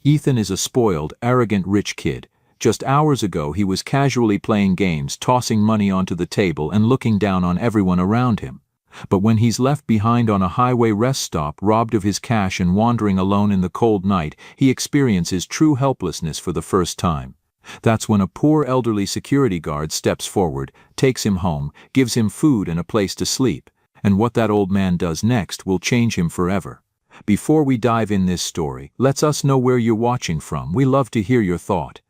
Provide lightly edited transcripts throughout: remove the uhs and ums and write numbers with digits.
Ethan is a spoiled, arrogant rich kid. Just hours ago he was casually playing games, tossing money onto the table and looking down on everyone around him. But when he's left behind on a highway rest stop, robbed of his cash and wandering alone in the cold night, he experiences true helplessness for the first time. That's when a poor elderly security guard steps forward, takes him home, gives him food and a place to sleep. And what that old man does next will change him forever. Before we dive in this story, let us know where you're watching from. We love to hear your thought.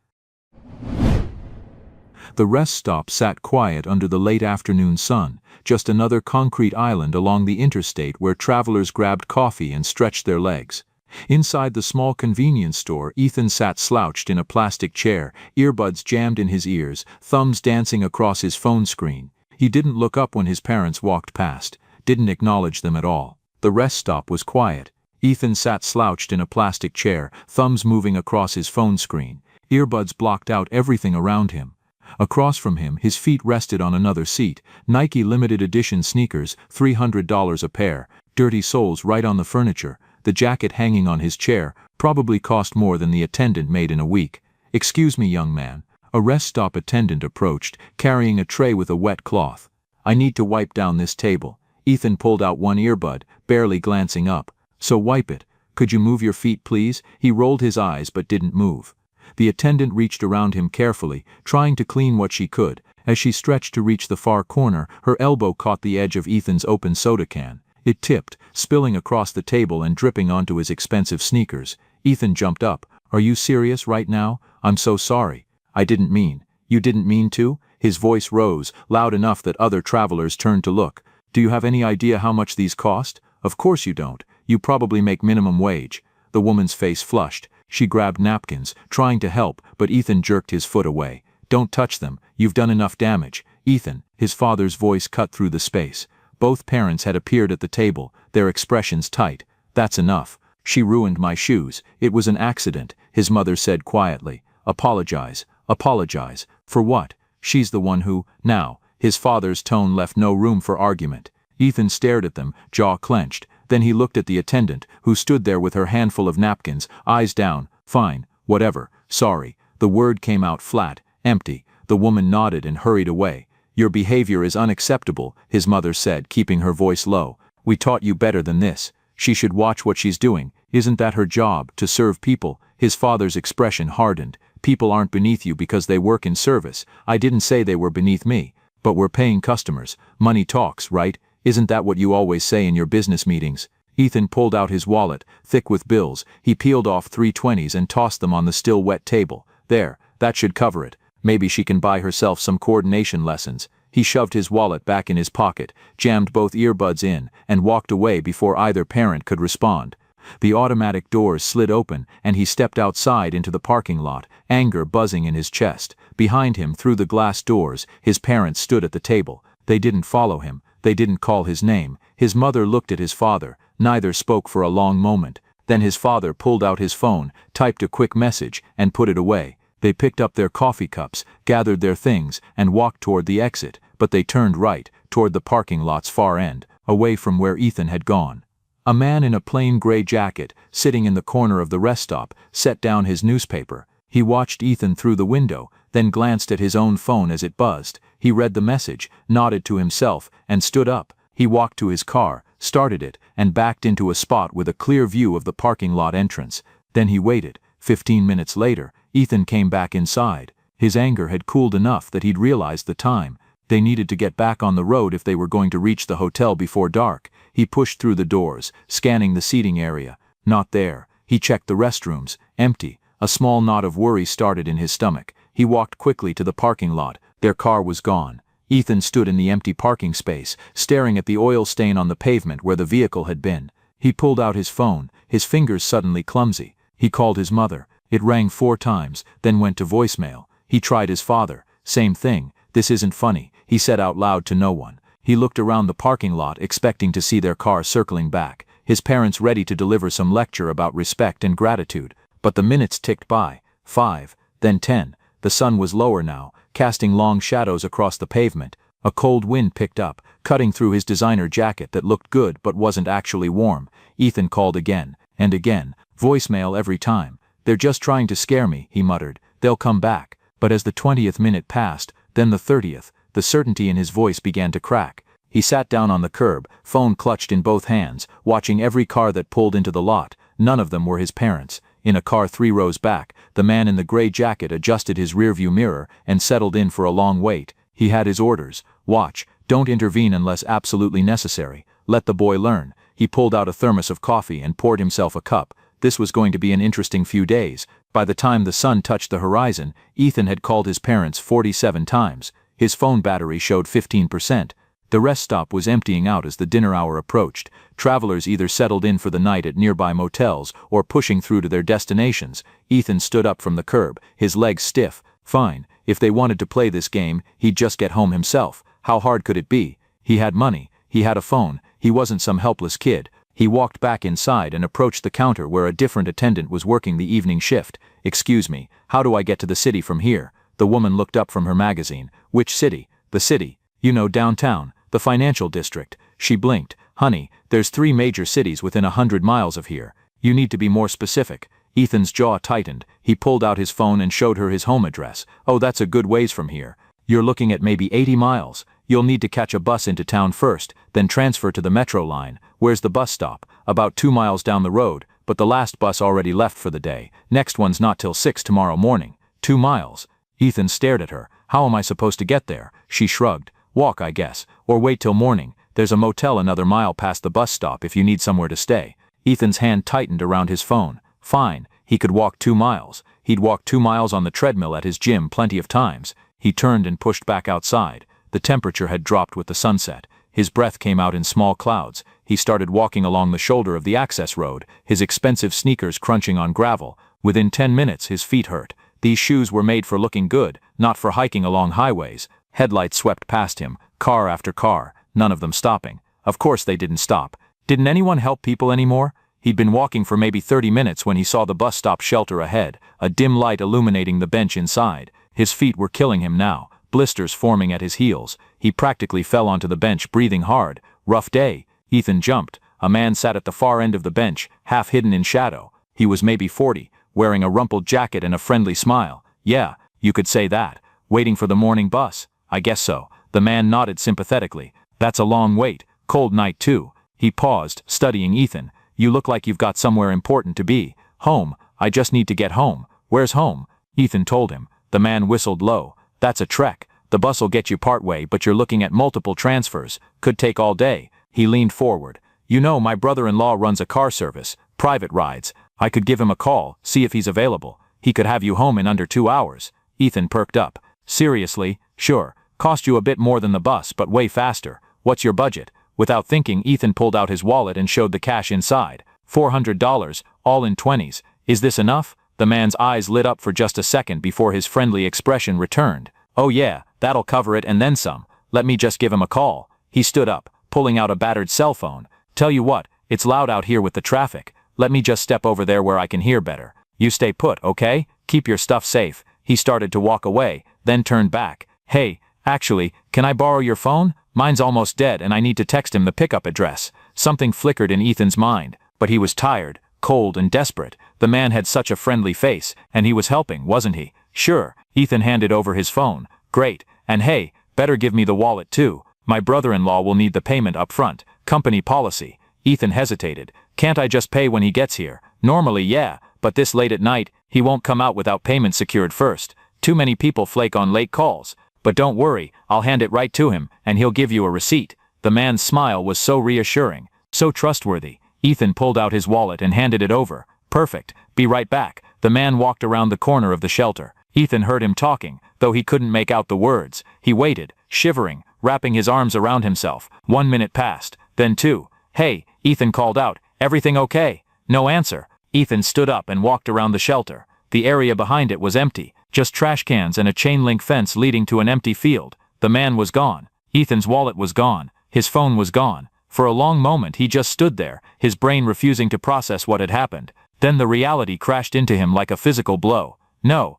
The rest stop sat quiet under the late afternoon sun, just another concrete island along the interstate where travelers grabbed coffee and stretched their legs. Inside the small convenience store, Ethan sat slouched in a plastic chair, earbuds jammed in his ears, thumbs dancing across his phone screen. He didn't look up when his parents walked past, didn't acknowledge them at all. The rest stop was quiet. Ethan sat slouched in a plastic chair, thumbs moving across his phone screen. Earbuds blocked out everything around him. Across from him, his feet rested on another seat. Nike limited edition sneakers, $300 a pair, dirty soles right on the furniture. The jacket hanging on his chair probably cost more than the attendant made in a week. "Excuse me, young man." A rest stop attendant approached, carrying a tray with a wet cloth. "I need to wipe down this table." Ethan pulled out one earbud, barely glancing up. "So wipe it. Could you move your feet, please?" He rolled his eyes but didn't move. The attendant reached around him carefully, trying to clean what she could. As she stretched to reach the far corner, her elbow caught the edge of Ethan's open soda can. It tipped, spilling across the table and dripping onto his expensive sneakers. Ethan jumped up. "Are you serious right now? I'm so sorry. I didn't mean." "You didn't mean to?" His voice rose, loud enough that other travelers turned to look. "Do you have any idea how much these cost?" "Of course you don't. You probably make minimum wage." The woman's face flushed. She grabbed napkins, trying to help, but Ethan jerked his foot away. "Don't touch them. You've done enough damage." "Ethan," his father's voice cut through the space. Both parents had appeared at the table, their expressions tight. "That's enough. She ruined my shoes. It was an accident," his mother said quietly. "Apologize. Apologize. For what? She's the one who—" "Now." His father's tone left no room for argument. Ethan stared at them, jaw clenched. Then he looked at the attendant, who stood there with her handful of napkins, eyes down. "Fine. Whatever. Sorry." The word came out flat, empty. The woman nodded and hurried away. "Your behavior is unacceptable," his mother said, keeping her voice low. "We taught you better than this. She should watch what she's doing. Isn't that her job, to serve people?" His father's expression hardened. "People aren't beneath you because they work in service. I didn't say they were beneath me. But we're paying customers. Money talks, right? Isn't that what you always say in your business meetings?" Ethan pulled out his wallet, thick with bills. He peeled off 320s and tossed them on the still wet table. "There, that should cover it. Maybe she can buy herself some coordination lessons." He shoved his wallet back in his pocket, jammed both earbuds in, and walked away before either parent could respond. The automatic doors slid open, and he stepped outside into the parking lot, anger buzzing in his chest. Behind him, through the glass doors, his parents stood at the table. They didn't follow him. They didn't call his name. His mother looked at his father. Neither spoke for a long moment. Then his father pulled out his phone, typed a quick message, and put it away. They picked up their coffee cups, gathered their things, and walked toward the exit, but they turned right, toward the parking lot's far end, away from where Ethan had gone. A man in a plain gray jacket, sitting in the corner of the rest stop, set down his newspaper. He watched Ethan through the window, then glanced at his own phone as it buzzed. He read the message, nodded to himself, and stood up. He walked to his car, started it, and backed into a spot with a clear view of the parking lot entrance. Then he waited. 15 minutes later, Ethan came back inside. His anger had cooled enough that he'd realized the time. They needed to get back on the road if they were going to reach the hotel before dark. He pushed through the doors, scanning the seating area. Not there. He checked the restrooms. Empty. A small knot of worry started in his stomach. He walked quickly to the parking lot. Their car was gone. Ethan stood in the empty parking space, staring at the oil stain on the pavement where the vehicle had been. He pulled out his phone, his fingers suddenly clumsy. He called his mother. It rang 4 times, then went to voicemail. He tried his father. Same thing. "This isn't funny," he said out loud to no one. He looked around the parking lot, expecting to see their car circling back, his parents ready to deliver some lecture about respect and gratitude. But the minutes ticked by. 5, then 10. The sun was lower now, casting long shadows across the pavement. A cold wind picked up, cutting through his designer jacket that looked good but wasn't actually warm. Ethan called again, and again, voicemail every time. "They're just trying to scare me," he muttered. "They'll come back." But as the 20th minute passed, then the 30th, the certainty in his voice began to crack. He sat down on the curb, phone clutched in both hands, watching every car that pulled into the lot. None of them were his parents. In a car 3 rows back, the man in the gray jacket adjusted his rearview mirror and settled in for a long wait. He had his orders. Watch, don't intervene unless absolutely necessary. Let the boy learn. He pulled out a thermos of coffee and poured himself a cup. This was going to be an interesting few days. By the time the sun touched the horizon, Ethan had called his parents 47 times. His phone battery showed 15%. The rest stop was emptying out as the dinner hour approached. Travelers either settled in for the night at nearby motels or pushing through to their destinations. Ethan stood up from the curb, his legs stiff. Fine, if they wanted to play this game, he'd just get home himself. How hard could it be? He had money, he had a phone, he wasn't some helpless kid. He walked back inside and approached the counter where a different attendant was working the evening shift. "Excuse me, how do I get to the city from here?" The woman looked up from her magazine. "Which city?" "The city. You know, downtown. The financial district." She blinked. "Honey, there's 3 major cities within 100 miles of here. You need to be more specific." Ethan's jaw tightened. He pulled out his phone and showed her his home address. "Oh, that's a good ways from here. You're looking at maybe 80 miles. You'll need to catch a bus into town first, then transfer to the metro line. Where's the bus stop?" "About 2 miles down the road, but the last bus already left for the day. Next one's not till 6 tomorrow morning." 2 miles. Ethan stared at her. "How am I supposed to get there?" She shrugged. "Walk, I guess. Or wait till morning. There's a motel another mile past the bus stop if you need somewhere to stay." Ethan's hand tightened around his phone. Fine, he could walk 2 miles. He'd walked 2 miles on the treadmill at his gym plenty of times. He turned and pushed back outside. The temperature had dropped with the sunset. His breath came out in small clouds. He started walking along the shoulder of the access road, his expensive sneakers crunching on gravel. Within 10 minutes his feet hurt. These shoes were made for looking good, not for hiking along highways. Headlights swept past him, car after car, none of them stopping. Of course they didn't stop. Didn't anyone help people anymore? He'd been walking for maybe 30 minutes when he saw the bus stop shelter ahead, a dim light illuminating the bench inside. His feet were killing him now, blisters forming at his heels. He practically fell onto the bench, breathing hard. Rough day. Ethan jumped. A man sat at the far end of the bench, half hidden in shadow. He was maybe 40, wearing a rumpled jacket and a friendly smile. "Yeah, you could say that. Waiting for the morning bus?" "I guess so." The man nodded sympathetically. "That's a long wait. Cold night too." He paused, studying Ethan. "You look like you've got somewhere important to be." "Home. I just need to get home." "Where's home?" Ethan told him. The man whistled low. "That's a trek. The bus'll get you partway, but you're looking at multiple transfers. Could take all day." He leaned forward. "You know, my brother-in-law runs a car service, private rides. I could give him a call, see if he's available. He could have you home in under 2 hours. Ethan perked up. "Seriously?" "Sure. Cost you a bit more than the bus, but way faster. What's your budget?" Without thinking, Ethan pulled out his wallet and showed the cash inside. $400, all in 20s. "Is this enough?" The man's eyes lit up for just a second before his friendly expression returned. "Oh yeah, that'll cover it and then some. Let me just give him a call." He stood up, pulling out a battered cell phone. "Tell you what, it's loud out here with the traffic. Let me just step over there where I can hear better. You stay put, okay? Keep your stuff safe." He started to walk away, then turned back. "Hey, actually, can I borrow your phone? Mine's almost dead and I need to text him the pickup address." Something flickered in Ethan's mind, but he was tired, cold and desperate. The man had such a friendly face, and he was helping, wasn't he? "Sure." Ethan handed over his phone. "Great. And hey, better give me the wallet too. My brother-in-law will need the payment up front. Company policy." Ethan hesitated. "Can't I just pay when he gets here?" "Normally, yeah, but this late at night, he won't come out without payment secured first. Too many people flake on late calls. But don't worry, I'll hand it right to him, and he'll give you a receipt." The man's smile was so reassuring, so trustworthy. Ethan pulled out his wallet and handed it over. "Perfect. Be right back." The man walked around the corner of the shelter. Ethan heard him talking, though he couldn't make out the words. He waited, shivering, wrapping his arms around himself. 1 minute passed, then 2. "Hey," Ethan called out, "everything okay?" No answer. Ethan stood up and walked around the shelter. The area behind it was empty, just trash cans and a chain-link fence leading to an empty field. The man was gone. Ethan's wallet was gone. His phone was gone. For a long moment he just stood there, his brain refusing to process what had happened. Then the reality crashed into him like a physical blow. No.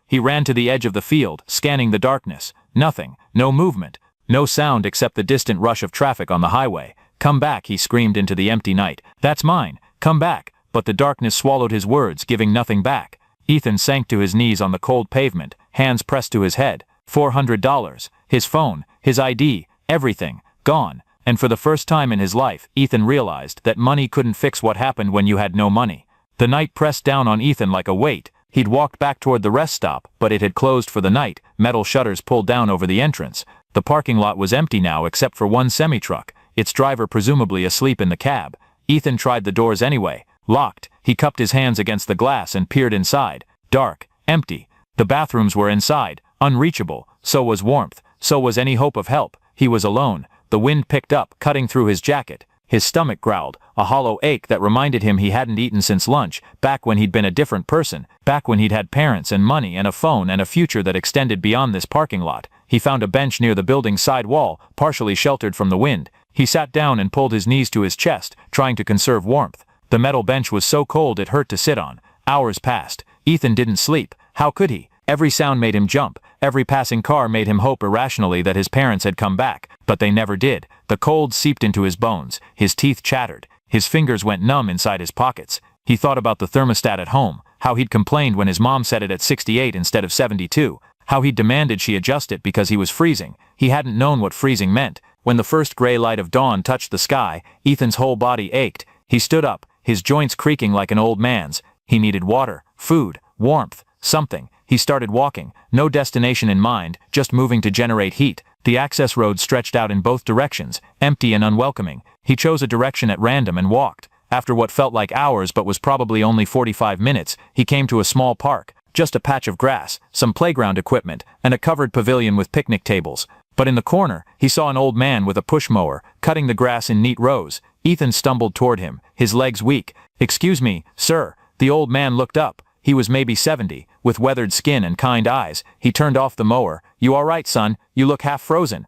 He ran to the edge of the field, scanning the darkness. Nothing. No movement. No sound except the distant rush of traffic on the highway. "Come back," he screamed into the empty night. "That's mine. Come back." but the darkness swallowed his words, giving nothing back. Ethan sank to his knees on the cold pavement, hands pressed to his head. $400. His phone, his ID, everything, gone. And for the first time in his life, Ethan realized that money couldn't fix what happened when you had no money. The night pressed down on Ethan like a weight. He'd walked back toward the rest stop, but it had closed for the night, metal shutters pulled down over the entrance. The parking lot was empty now except for one semi-truck, its driver presumably asleep in the cab. Ethan tried the doors anyway. Locked. He cupped his hands against the glass and peered inside. Dark. Empty. The bathrooms were inside. Unreachable. So was warmth. So was any hope of help. He was alone. The wind picked up, cutting through his jacket. His stomach growled, a hollow ache that reminded him he hadn't eaten since lunch, back when he'd been a different person, back when he'd had parents and money and a phone and a future that extended beyond this parking lot. He found a bench near the building's side wall, partially sheltered from the wind. He sat down and pulled his knees to his chest, trying to conserve warmth. The metal bench was so cold it hurt to sit on. Hours passed. Ethan didn't sleep. How could he? Every sound made him jump. Every passing car made him hope irrationally that his parents had come back, but they never did. The cold seeped into his bones. His teeth chattered. His fingers went numb inside his pockets. He thought about the thermostat at home, how he'd complained when his mom set it at 68 instead of 72, how he'd demanded she adjust it because he was freezing. He hadn't known what freezing meant. When the first gray light of dawn touched the sky, Ethan's whole body ached. He stood up, his joints creaking like an old man's. He needed water, food, warmth, something. He started walking, no destination in mind, just moving to generate heat. The access road stretched out in both directions, empty and unwelcoming. He chose a direction at random and walked. After what felt like hours but was probably only 45 minutes, he came to a small park, just a patch of grass, some playground equipment, and a covered pavilion with picnic tables. But in the corner, he saw an old man with a push mower, cutting the grass in neat rows. Ethan stumbled toward him, his legs weak. "Excuse me, sir." The old man looked up. He was maybe 70, with weathered skin and kind eyes. He turned off the mower. "You all right, son? You look half frozen."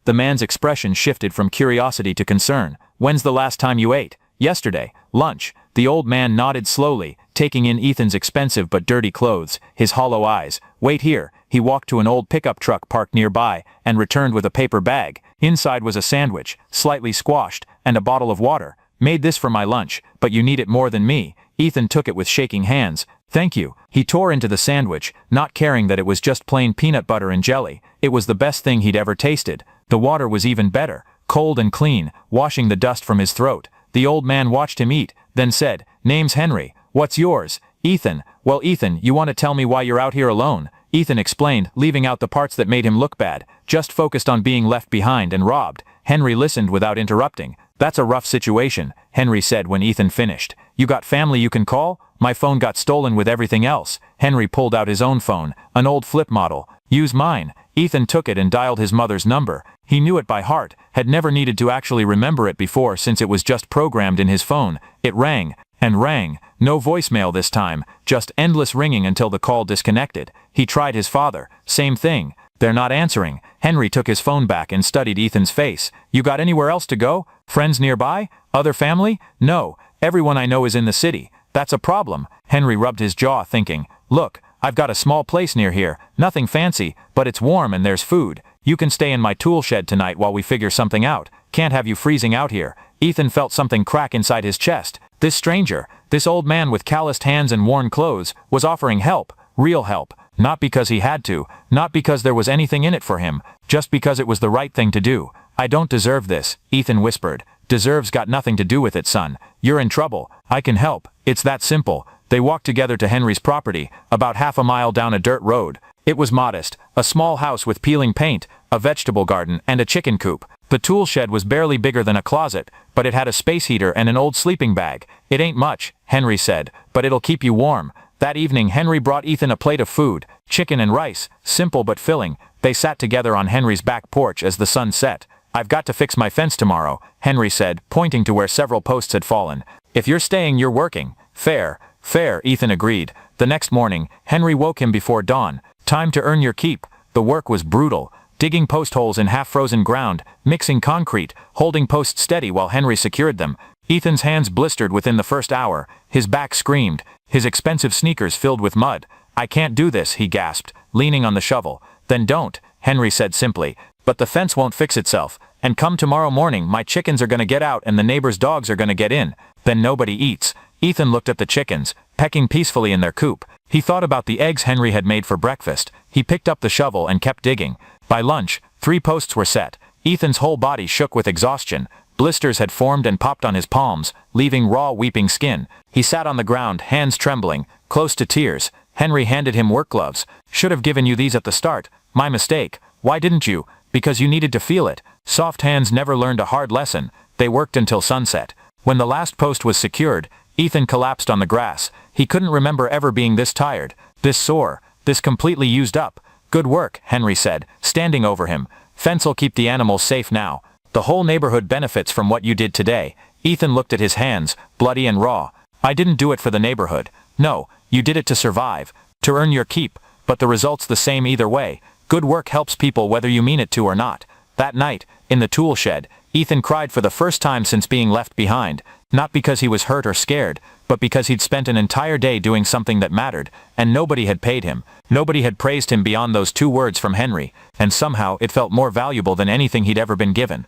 The man's expression shifted from curiosity to concern. "When's the last time you ate?" "Yesterday. Lunch." The old man nodded slowly, taking in Ethan's expensive but dirty clothes, his hollow eyes. "Wait here." He walked to an old pickup truck parked nearby, and returned with a paper bag. Inside was a sandwich, slightly squashed, and a bottle of water. "Made this for my lunch, but you need it more than me." Ethan took it with shaking hands. "Thank you." He tore into the sandwich, not caring that it was just plain peanut butter and jelly. It was the best thing he'd ever tasted. The water was even better, cold and clean, washing the dust from his throat. The old man watched him eat, then said, "Name's Henry. What's yours?" "Ethan." "Well, Ethan, you want to tell me why you're out here alone?" Ethan explained, leaving out the parts that made him look bad, just focused on being left behind and robbed. Henry listened without interrupting. "That's a rough situation," Henry said when Ethan finished. "You got family you can call?" "My phone got stolen with everything else." Henry pulled out his own phone, an old flip model. "Use mine." Ethan took it and dialed his mother's number. He knew it by heart, had never needed to actually remember it before since it was just programmed in his phone. It rang, and rang. No voicemail this time, just endless ringing until the call disconnected. He tried his father. Same thing. "They're not answering." Henry took his phone back and studied Ethan's face. "You got anywhere else to go? Friends nearby? Other family?" "No. Everyone I know is in the city." "That's a problem." Henry rubbed his jaw, thinking, "Look, I've got a small place near here, nothing fancy, but it's warm and there's food. You can stay in my tool shed tonight while we figure something out. Can't have you freezing out here." Ethan felt something crack inside his chest. This stranger, this old man with calloused hands and worn clothes, was offering help, real help. Not because he had to, not because there was anything in it for him, just because it was the right thing to do. "I don't deserve this," Ethan whispered. "Deserve's got nothing to do with it, son. You're in trouble. I can help. It's that simple." They walked together to Henry's property, about half a mile down a dirt road. It was modest, a small house with peeling paint, a vegetable garden, and a chicken coop. The tool shed was barely bigger than a closet, but it had a space heater and an old sleeping bag. "It ain't much," Henry said, "but it'll keep you warm." That evening Henry brought Ethan a plate of food, chicken and rice, simple but filling. They sat together on Henry's back porch as the sun set. "I've got to fix my fence tomorrow," Henry said, pointing to where several posts had fallen. "If you're staying, you're working." "Fair, fair," Ethan agreed. The next morning, Henry woke him before dawn. "Time to earn your keep." The work was brutal. Digging post holes in half-frozen ground, mixing concrete, holding posts steady while Henry secured them. Ethan's hands blistered within the first hour. His back screamed. His expensive sneakers filled with mud. "I can't do this," he gasped, leaning on the shovel. "Then don't," Henry said simply. "But the fence won't fix itself. And come tomorrow morning, my chickens are gonna get out and the neighbor's dogs are gonna get in. Then nobody eats." Ethan looked at the chickens, pecking peacefully in their coop. He thought about the eggs Henry had made for breakfast. He picked up the shovel and kept digging. By lunch, 3 posts were set. Ethan's whole body shook with exhaustion. Blisters had formed and popped on his palms, leaving raw, weeping skin. He sat on the ground, hands trembling, close to tears. Henry handed him work gloves. "Should have given you these at the start. My mistake. Why didn't you? Because you needed to feel it." Soft hands never learned a hard lesson. They worked until sunset. When the last post was secured, Ethan collapsed on the grass. He couldn't remember ever being this tired, this sore, this completely used up. "Good work," Henry said, standing over him. "Fence'll keep the animals safe now. The whole neighborhood benefits from what you did today." Ethan looked at his hands, bloody and raw. "I didn't do it for the neighborhood. No, you did it to survive, to earn your keep, but the result's the same either way. Good work helps people whether you mean it to or not." That night, in the tool shed, Ethan cried for the first time since being left behind, not because he was hurt or scared, but because he'd spent an entire day doing something that mattered, and nobody had paid him. Nobody had praised him beyond those 2 words from Henry, and somehow it felt more valuable than anything he'd ever been given.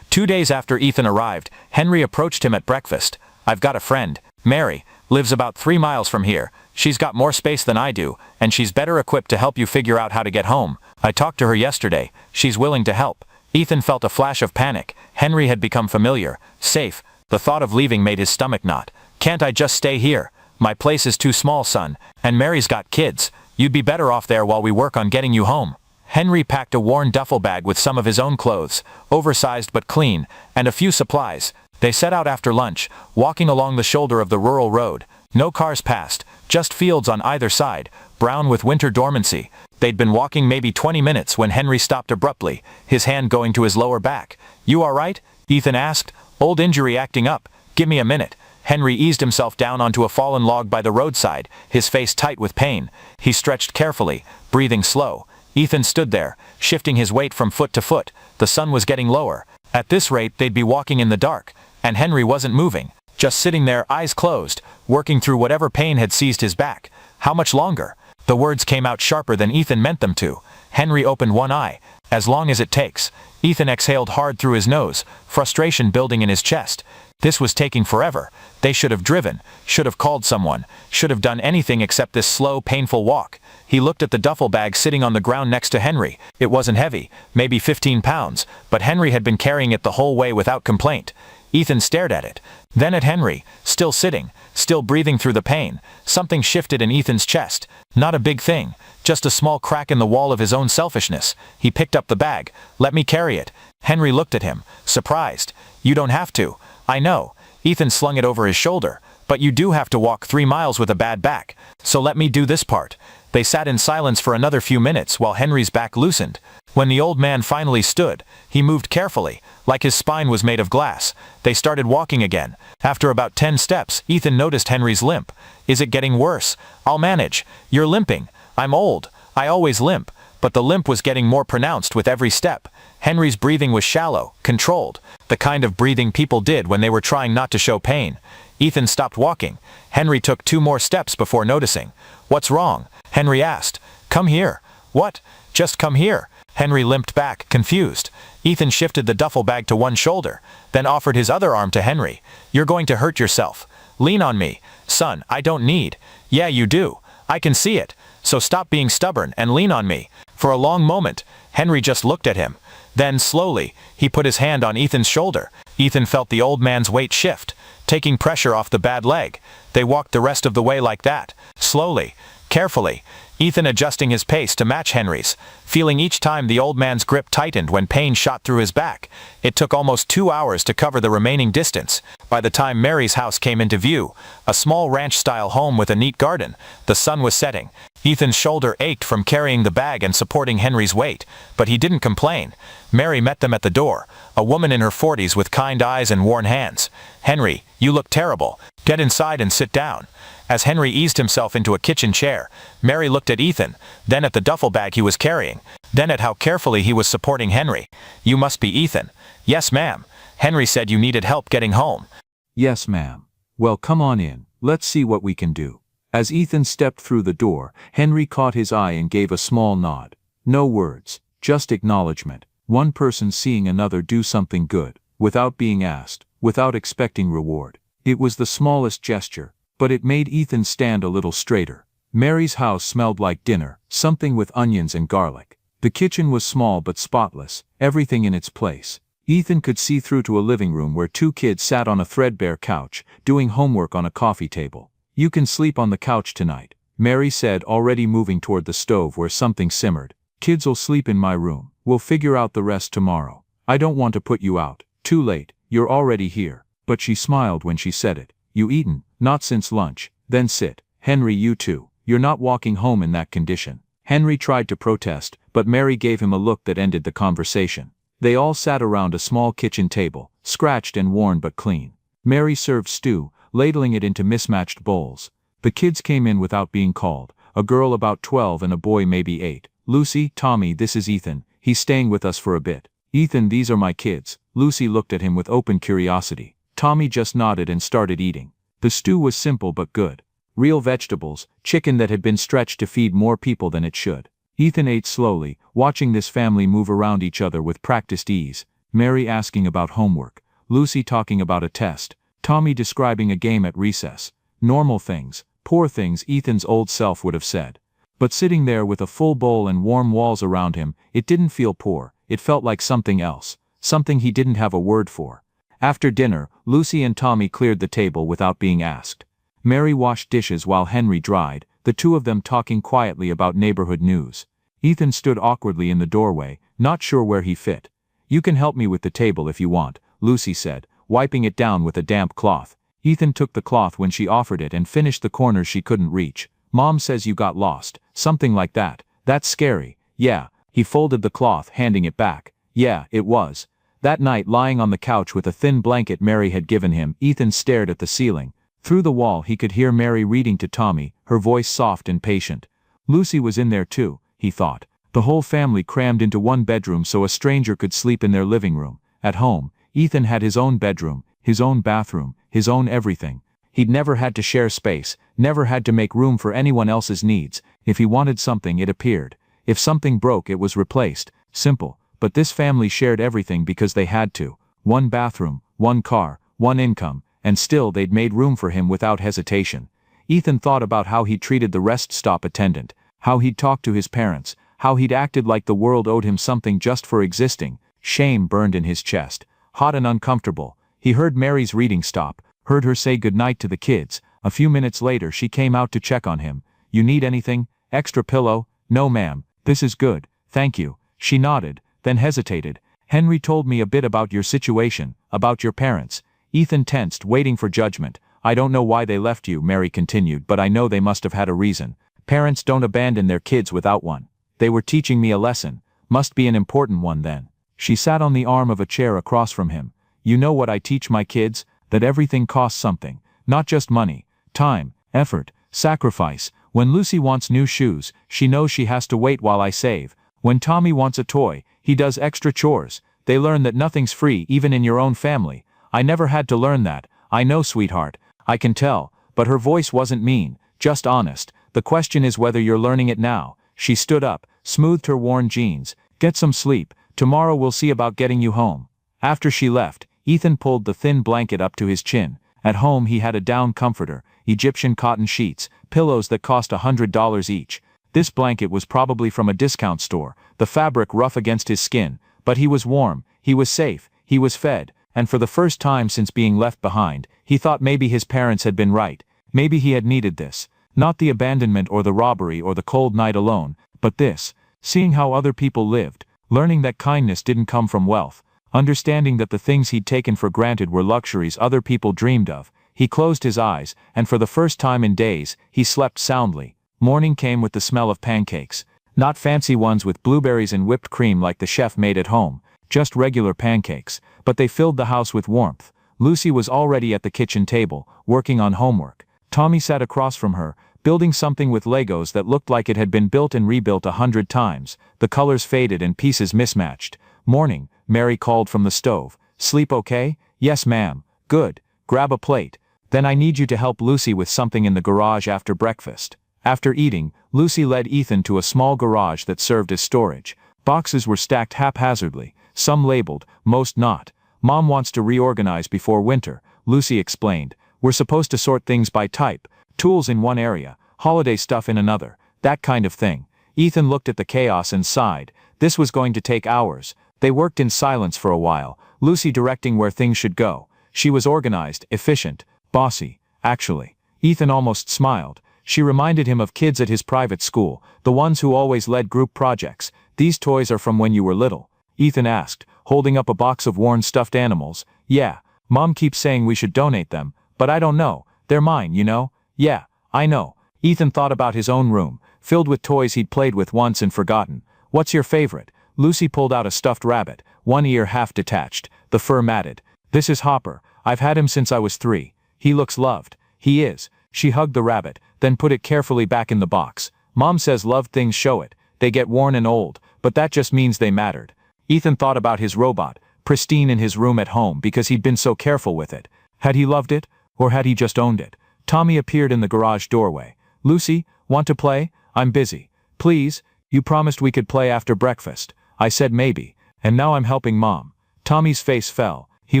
2 days after Ethan arrived, Henry approached him at breakfast. "I've got a friend, Mary, lives about 3 miles from here. She's got more space than I do, and she's better equipped to help you figure out how to get home. I talked to her yesterday. She's willing to help." Ethan felt a flash of panic. Henry had become familiar, safe. The thought of leaving made his stomach knot. "Can't I just stay here? My place is too small, son, and Mary's got kids. You'd be better off there while we work on getting you home." Henry packed a worn duffel bag with some of his own clothes, oversized but clean, and a few supplies. They set out after lunch, walking along the shoulder of the rural road. No cars passed, just fields on either side, brown with winter dormancy. They'd been walking maybe 20 minutes when Henry stopped abruptly, his hand going to his lower back. "You all right?" Ethan asked. "Old injury acting up. Give me a minute." Henry eased himself down onto a fallen log by the roadside, his face tight with pain. He stretched carefully, breathing slow. Ethan stood there, shifting his weight from foot to foot. The sun was getting lower. At this rate they'd be walking in the dark, and Henry wasn't moving, just sitting there, eyes closed, working through whatever pain had seized his back. How much longer? The words came out sharper than Ethan meant them to. Henry opened one eye. "As long as it takes." Ethan exhaled hard through his nose, frustration building in his chest. This was taking forever. They should have driven, should have called someone, should have done anything except this slow, painful walk. He looked at the duffel bag sitting on the ground next to Henry. It wasn't heavy, maybe 15 pounds, but Henry had been carrying it the whole way without complaint. Ethan stared at it, then at Henry, still sitting, still breathing through the pain. Something shifted in Ethan's chest. Not a big thing, just a small crack in the wall of his own selfishness. He picked up the bag. "Let me carry it." Henry looked at him, surprised. "You don't have to." "I know." Ethan slung it over his shoulder. "But you do have to walk 3 miles with a bad back. So let me do this part." They sat in silence for another few minutes while Henry's back loosened. When the old man finally stood, he moved carefully, like his spine was made of glass. They started walking again. After about 10 steps, Ethan noticed Henry's limp. "Is it getting worse?" "I'll manage." "You're limping." "I'm old. I always limp." But the limp was getting more pronounced with every step. Henry's breathing was shallow, controlled, the kind of breathing people did when they were trying not to show pain. Ethan stopped walking. Henry took 2 more steps before noticing. "What's wrong?" Henry asked. "Come here." "What?" "Just come here." Henry limped back, confused. Ethan shifted the duffel bag to one shoulder, then offered his other arm to Henry. "You're going to hurt yourself. Lean on me." "Son, I don't need." "Yeah, you do. I can see it. So stop being stubborn and lean on me." For a long moment, Henry just looked at him. Then, slowly, he put his hand on Ethan's shoulder. Ethan felt the old man's weight shift, taking pressure off the bad leg. They walked the rest of the way like that, slowly, carefully, Ethan adjusting his pace to match Henry's, feeling each time the old man's grip tightened when pain shot through his back. It took almost 2 hours to cover the remaining distance. By the time Mary's house came into view, a small ranch-style home with a neat garden, the sun was setting. Ethan's shoulder ached from carrying the bag and supporting Henry's weight, but he didn't complain. Mary met them at the door, a woman in her 40s with kind eyes and worn hands. "Henry, you look terrible. Get inside and sit down." As Henry eased himself into a kitchen chair, Mary looked at Ethan, then at the duffel bag he was carrying, then at how carefully he was supporting Henry. "You must be Ethan." "Yes, ma'am. Henry said you needed help getting home." "Yes, ma'am. Well, come on in. Let's see what we can do." As Ethan stepped through the door, Henry caught his eye and gave a small nod. No words, just acknowledgement. One person seeing another do something good, without being asked, without expecting reward. It was the smallest gesture, but it made Ethan stand a little straighter. Mary's house smelled like dinner, something with onions and garlic. The kitchen was small but spotless, everything in its place. Ethan could see through to a living room where two kids sat on a threadbare couch, doing homework on a coffee table. "You can sleep on the couch tonight," Mary said, already moving toward the stove where something simmered. "Kids'll sleep in my room. We'll figure out the rest tomorrow. I don't want to put you out. Too late, you're already here." But she smiled when she said it. "You eaten?" "Not since lunch." "Then sit." "Henry, you too. You're not walking home in that condition." Henry tried to protest, but Mary gave him a look that ended the conversation. They all sat around a small kitchen table, scratched and worn but clean. Mary served stew, ladling it into mismatched bowls. The kids came in without being called, a girl about 12 and a boy maybe 8. "Lucy, Tommy, this is Ethan. He's staying with us for a bit." "Ethan, these are my kids." Lucy looked at him with open curiosity. Tommy just nodded and started eating. The stew was simple but good. Real vegetables, chicken that had been stretched to feed more people than it should. Ethan ate slowly, watching this family move around each other with practiced ease. Mary asking about homework, Lucy talking about a test, Tommy describing a game at recess. Normal things, poor things Ethan's old self would have said. But sitting there with a full bowl and warm walls around him, it didn't feel poor, it felt like something else, something he didn't have a word for. After dinner, Lucy and Tommy cleared the table without being asked. Mary washed dishes while Henry dried, the two of them talking quietly about neighborhood news. Ethan stood awkwardly in the doorway, not sure where he fit. "You can help me with the table if you want," Lucy said, wiping it down with a damp cloth. Ethan took the cloth when she offered it and finished the corners she couldn't reach. "Mom says you got lost," something like that. "That's scary." "Yeah." He folded the cloth, handing it back. "Yeah, it was." That night, lying on the couch with a thin blanket Mary had given him, Ethan stared at the ceiling. Through the wall he could hear Mary reading to Tommy, her voice soft and patient. Lucy was in there too, he thought. The whole family crammed into one bedroom so a stranger could sleep in their living room. At home, Ethan had his own bedroom, his own bathroom, his own everything. He'd never had to share space, never had to make room for anyone else's needs. If he wanted something, it appeared. If something broke, it was replaced. Simple. But this family shared everything because they had to. One bathroom, one car, one income, and still they'd made room for him without hesitation. Ethan thought about how he'd treated the rest stop attendant, how he'd talked to his parents, how he'd acted like the world owed him something just for existing. Shame burned in his chest, hot and uncomfortable. He heard Mary's reading stop, heard her say goodnight to the kids. A few minutes later she came out to check on him. "You need anything? Extra pillow?" "No ma'am, this is good, thank you." She nodded, then hesitated. "Henry told me a bit about your situation, about your parents." Ethan tensed, waiting for judgment. "I don't know why they left you," Mary continued, "but I know they must have had a reason. Parents don't abandon their kids without one. They were teaching me a lesson. Must be an important one then." She sat on the arm of a chair across from him. "You know what I teach my kids? That everything costs something. Not just money. Time, effort, sacrifice. When Lucy wants new shoes, she knows she has to wait while I save. When Tommy wants a toy, he does extra chores. They learn that nothing's free even in your own family. I never had to learn that. I know, sweetheart. I can tell." But her voice wasn't mean, just honest. "The question is whether you're learning it now." She stood up, smoothed her worn jeans. "Get some sleep. Tomorrow we'll see about getting you home." After she left, Ethan pulled the thin blanket up to his chin. At home he had a down comforter, Egyptian cotton sheets, pillows that cost $100 each. This blanket was probably from a discount store, the fabric rough against his skin, but he was warm, he was safe, he was fed, and for the first time since being left behind, he thought maybe his parents had been right, maybe he had needed this. Not the abandonment or the robbery or the cold night alone, but this, seeing how other people lived, learning that kindness didn't come from wealth, understanding that the things he'd taken for granted were luxuries other people dreamed of. He closed his eyes, and for the first time in days, he slept soundly. Morning came with the smell of pancakes. Not fancy ones with blueberries and whipped cream like the chef made at home, just regular pancakes, but they filled the house with warmth. Lucy was already at the kitchen table, working on homework. Tommy sat across from her, building something with Legos that looked like it had been built and rebuilt 100 times, the colors faded and pieces mismatched. "Morning," Mary called from the stove. "Sleep okay?" "Yes ma'am." "Good. Grab a plate. Then I need you to help Lucy with something in the garage after breakfast." After eating, Lucy led Ethan to a small garage that served as storage. Boxes were stacked haphazardly, some labeled, most not. "Mom wants to reorganize before winter," Lucy explained. We're supposed to sort things by type, tools in one area, holiday stuff in another, that kind of thing. Ethan looked at the chaos and sighed. This was going to take hours. They worked in silence for a while, Lucy directing where things should go. She was organized, efficient, bossy, actually. Ethan almost smiled. She reminded him of kids at his private school, the ones who always led group projects. These toys are from when you were little? Ethan asked, holding up a box of worn stuffed animals. Yeah, Mom keeps saying we should donate them, but I don't know. They're mine, you know? Yeah, I know. Ethan thought about his own room, filled with toys he'd played with once and forgotten. What's your favorite? Lucy pulled out a stuffed rabbit, one ear half detached, the fur matted. This is Hopper. I've had him since I was 3. He looks loved. He is. She hugged the rabbit, then put it carefully back in the box. Mom says loved things show it. They get worn and old, but that just means they mattered. Ethan thought about his robot, pristine in his room at home because he'd been so careful with it. Had he loved it, or had he just owned it? Tommy appeared in the garage doorway. Lucy, want to play? I'm busy. Please, you promised we could play after breakfast. I said maybe, and now I'm helping Mom. Tommy's face fell. He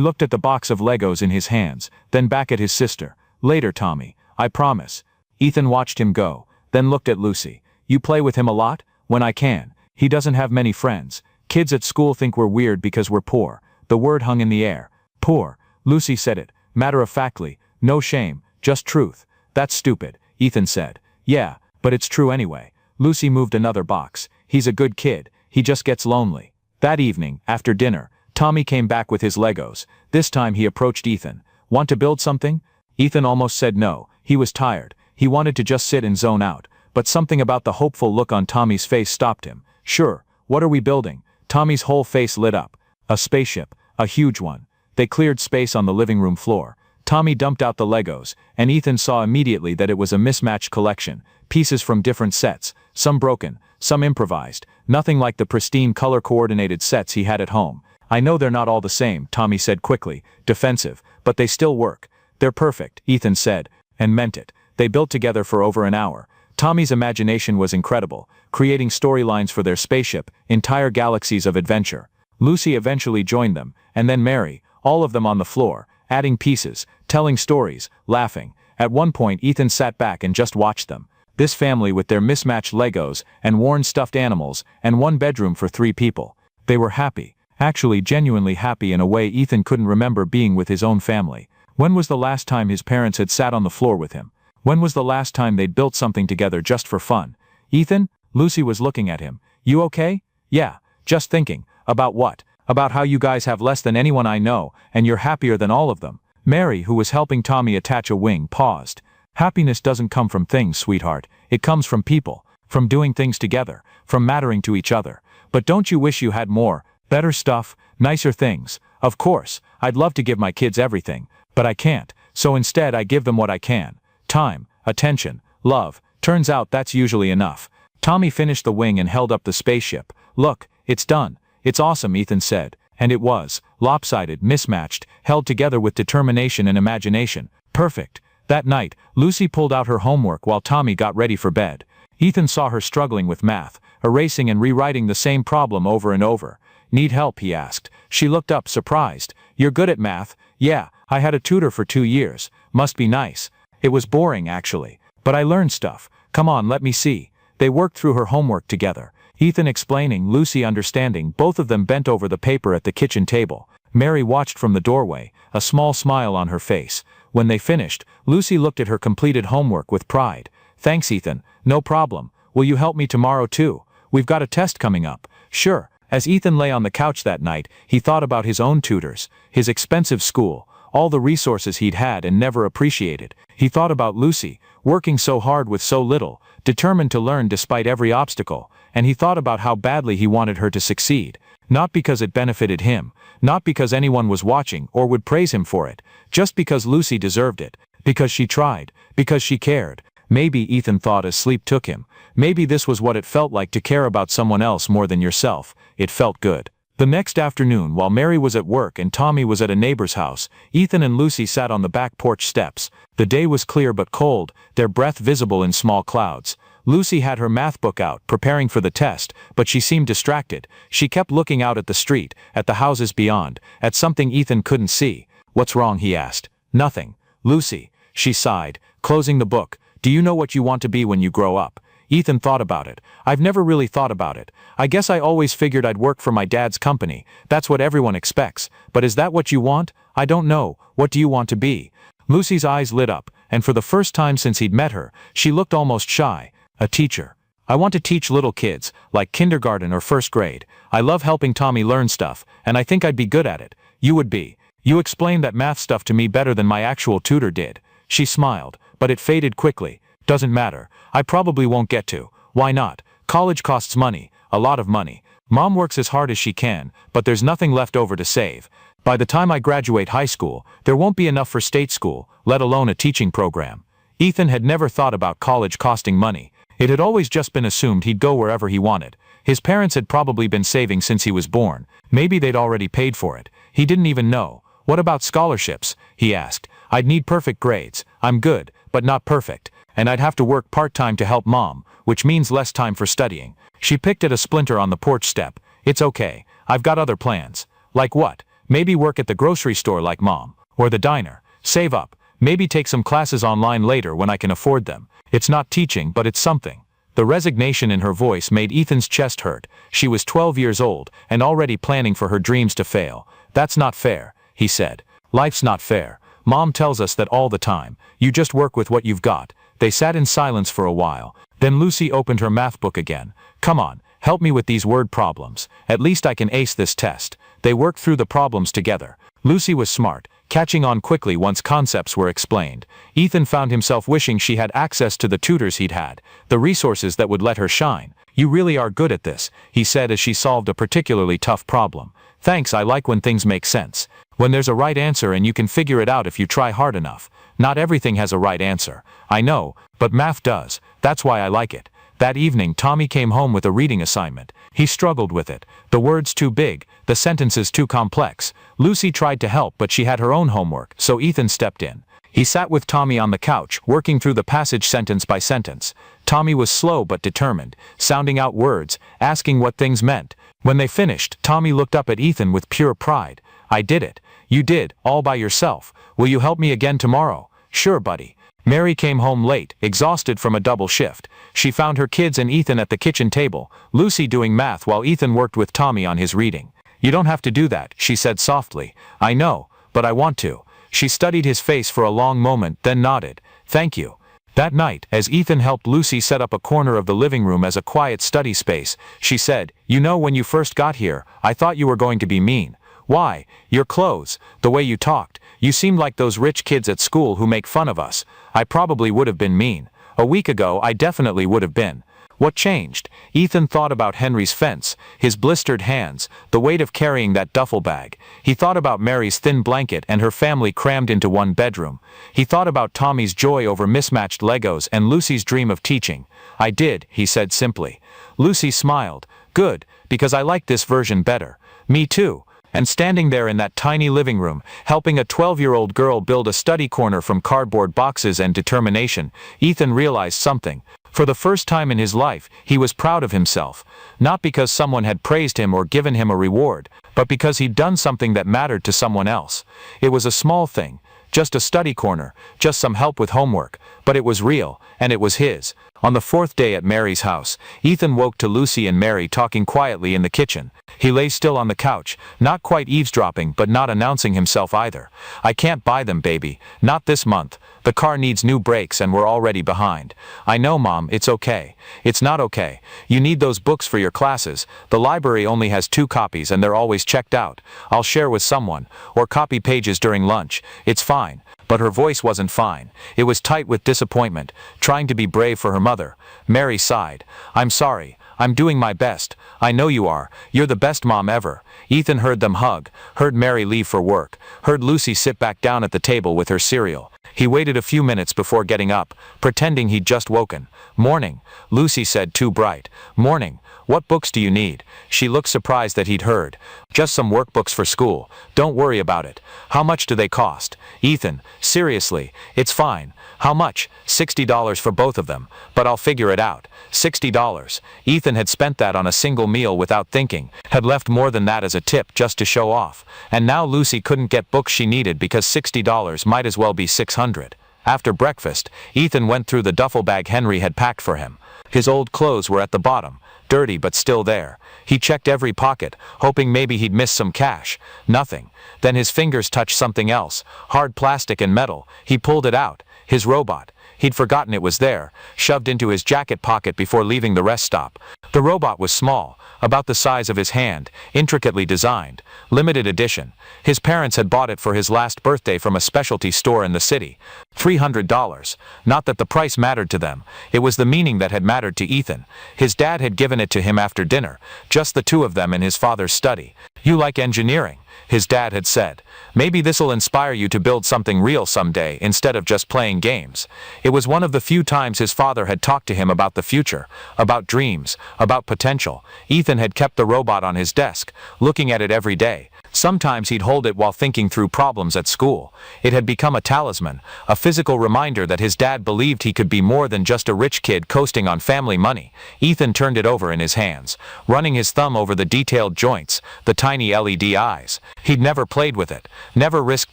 looked at the box of Legos in his hands, then back at his sister. Later, Tommy. I promise. Ethan watched him go, then looked at Lucy. You play with him a lot? When I can. He doesn't have many friends. Kids at school think we're weird because we're poor. The word hung in the air. Poor. Lucy said it, matter-of-factly. No shame, just truth. That's stupid, Ethan said. Yeah, but it's true anyway. Lucy moved another box. He's a good kid. He just gets lonely. That evening, after dinner, Tommy came back with his Legos. This time he approached Ethan. Want to build something? Ethan almost said no. He was tired. He wanted to just sit and zone out. But something about the hopeful look on Tommy's face stopped him. Sure, what are we building? Tommy's whole face lit up. A spaceship. A huge one. They cleared space on the living room floor. Tommy dumped out the Legos, and Ethan saw immediately that it was a mismatched collection. Pieces from different sets. Some broken, some improvised. Nothing like the pristine color-coordinated sets he had at home. I know they're not all the same, Tommy said quickly, defensive, but they still work. They're perfect, Ethan said, and meant it. They built together for over an hour. Tommy's imagination was incredible, creating storylines for their spaceship, entire galaxies of adventure. Lucy eventually joined them, and then Mary, all of them on the floor, adding pieces, telling stories, laughing. At one point Ethan sat back and just watched them. This family with their mismatched Legos, and worn stuffed animals, and one bedroom for 3 people. They were happy. Actually genuinely happy in a way Ethan couldn't remember being with his own family. When was the last time his parents had sat on the floor with him? When was the last time they'd built something together just for fun? Ethan? Lucy was looking at him. You okay? Yeah, just thinking. About what? About how you guys have less than anyone I know, and you're happier than all of them. Mary, who was helping Tommy attach a wing, paused. Happiness doesn't come from things, sweetheart. It comes from people. From doing things together. From mattering to each other. But don't you wish you had more? Better stuff, nicer things. Of course, I'd love to give my kids everything, but I can't, so instead I give them what I can. Time, attention, love. Turns out that's usually enough. Tommy finished the wing and held up the spaceship. Look, it's done. It's awesome, Ethan said. And it was. Lopsided, mismatched, held together with determination and imagination. Perfect. That night, Lucy pulled out her homework while Tommy got ready for bed. Ethan saw her struggling with math, erasing and rewriting the same problem over and over. Need help, he asked. She looked up, surprised. You're good at math? Yeah, I had a tutor for 2 years. Must be nice. It was boring, actually. But I learned stuff. Come on, let me see. They worked through her homework together. Ethan explaining, Lucy understanding. Both of them bent over the paper at the kitchen table. Mary watched from the doorway, a small smile on her face. When they finished, Lucy looked at her completed homework with pride. Thanks, Ethan. No problem. Will you help me tomorrow too? We've got a test coming up. Sure. As Ethan lay on the couch that night, he thought about his own tutors, his expensive school, all the resources he'd had and never appreciated. He thought about Lucy, working so hard with so little, determined to learn despite every obstacle, and he thought about how badly he wanted her to succeed. Not because it benefited him, not because anyone was watching or would praise him for it, just because Lucy deserved it, because she tried, because she cared. Maybe, Ethan thought as sleep took him, maybe this was what it felt like to care about someone else more than yourself. It felt good. The next afternoon, while Mary was at work and Tommy was at a neighbor's house, Ethan and Lucy sat on the back porch steps. The day was clear but cold, their breath visible in small clouds. Lucy had her math book out, preparing for the test, but she seemed distracted. She kept looking out at the street, at the houses beyond, at something Ethan couldn't see. What's wrong, he asked. Nothing. Lucy, she sighed, closing the book, do you know what you want to be when you grow up? Ethan thought about it. I've never really thought about it. I guess I always figured I'd work for my dad's company. That's what everyone expects. But is that what you want? I don't know. What do you want to be? Lucy's eyes lit up, and for the first time since he'd met her, she looked almost shy. A teacher. I want to teach little kids, like kindergarten or first grade. I love helping Tommy learn stuff, and I think I'd be good at it. You would be. You explained that math stuff to me better than my actual tutor did. She smiled, but it faded quickly. Doesn't matter. I probably won't get to. Why not? College costs money, a lot of money. Mom works as hard as she can, but there's nothing left over to save. By the time I graduate high school, there won't be enough for state school, let alone a teaching program. Ethan had never thought about college costing money. It had always just been assumed he'd go wherever he wanted. His parents had probably been saving since he was born. Maybe they'd already paid for it. He didn't even know. What about scholarships? He asked. I'd need perfect grades. I'm good, but not perfect. And I'd have to work part-time to help Mom, which means less time for studying. She picked at a splinter on the porch step. It's okay. I've got other plans. Like what? Maybe work at the grocery store like Mom. Or the diner. Save up. Maybe take some classes online later when I can afford them. It's not teaching, but it's something. The resignation in her voice made Ethan's chest hurt. She was 12 years old, and already planning for her dreams to fail. That's not fair, he said. Life's not fair. Mom tells us that all the time. You just work with what you've got. They sat in silence for a while. Then Lucy opened her math book again. Come on, help me with these word problems. At least I can ace this test. They worked through the problems together. Lucy was smart, catching on quickly once concepts were explained. Ethan found himself wishing she had access to the tutors he'd had, the resources that would let her shine. You really are good at this, he said as she solved a particularly tough problem. Thanks, I like when things make sense. When there's a right answer and you can figure it out if you try hard enough. Not everything has a right answer. I know, but math does. That's why I like it. That evening Tommy came home with a reading assignment. He struggled with it. The words too big, the sentences too complex. Lucy tried to help, but she had her own homework, so Ethan stepped in. He sat with Tommy on the couch, working through the passage sentence by sentence. Tommy was slow but determined, sounding out words, asking what things meant. When they finished, Tommy looked up at Ethan with pure pride. I did it. You did, all by yourself. Will you help me again tomorrow? Sure, buddy. Mary came home late, exhausted from a double shift. She found her kids and Ethan at the kitchen table, Lucy doing math while Ethan worked with Tommy on his reading. You don't have to do that, she said softly. I know, but I want to. She studied his face for a long moment, then nodded. Thank you. That night, as Ethan helped Lucy set up a corner of the living room as a quiet study space, she said, You know, when you first got here, I thought you were going to be mean. Why? Your clothes, the way you talked. You seemed like those rich kids at school who make fun of us. I probably would have been mean. A week ago, I definitely would have been. What changed? Ethan thought about Henry's fence, his blistered hands, the weight of carrying that duffel bag. He thought about Mary's thin blanket and her family crammed into one bedroom. He thought about Tommy's joy over mismatched Legos and Lucy's dream of teaching. I did, he said simply. Lucy smiled. Good, because I like this version better. Me too. And standing there in that tiny living room, helping a 12-year-old girl build a study corner from cardboard boxes and determination, Ethan realized something. For the first time in his life, he was proud of himself. Not because someone had praised him or given him a reward, but because he'd done something that mattered to someone else. It was a small thing, just a study corner, just some help with homework, but it was real, and it was his. On the fourth day at Mary's house, Ethan woke to Lucy and Mary talking quietly in the kitchen. He lay still on the couch, not quite eavesdropping but not announcing himself either. I can't buy them, baby. Not this month. The car needs new brakes and we're already behind. I know, Mom, it's okay. It's not okay. You need those books for your classes. The library only has 2 copies and they're always checked out. I'll share with someone, or copy pages during lunch. It's fine. But her voice wasn't fine. It was tight with disappointment, trying to be brave for her mother. Mary sighed. I'm sorry. I'm doing my best. I know you are. You're the best mom ever. Ethan heard them hug, heard Mary leave for work, heard Lucy sit back down at the table with her cereal. He waited a few minutes before getting up, pretending he'd just woken. Morning, Lucy said, too bright. Morning. What books do you need? She looked surprised that he'd heard. Just some workbooks for school. Don't worry about it. How much do they cost? Ethan, seriously, it's fine. How much? $60 for both of them. But I'll figure it out. $60. Ethan had spent that on a single meal without thinking, had left more than that as a tip just to show off, and now Lucy couldn't get books she needed because $60 might as well be $600. After breakfast, Ethan went through the duffel bag Henry had packed for him. His old clothes were at the bottom, dirty but still there. He checked every pocket, hoping maybe he'd miss some cash. Nothing. Then his fingers touched something else, hard plastic and metal. He pulled it out. His robot. He'd forgotten it was there, shoved into his jacket pocket before leaving the rest stop. The robot was small, about the size of his hand, intricately designed, limited edition. His parents had bought it for his last birthday from a specialty store in the city. $300. Not that the price mattered to them, it was the meaning that had mattered to Ethan. His dad had given it to him after dinner, just the two of them in his father's study. "You like engineering," his dad had said. "Maybe this'll inspire you to build something real someday instead of just playing games." It was one of the few times his father had talked to him about the future, about dreams, about potential. Ethan had kept the robot on his desk, looking at it every day. Sometimes he'd hold it while thinking through problems at school. It had become a talisman, a physical reminder that his dad believed he could be more than just a rich kid coasting on family money. Ethan turned it over in his hands, running his thumb over the detailed joints, the tiny LED eyes. He'd never played with it, never risked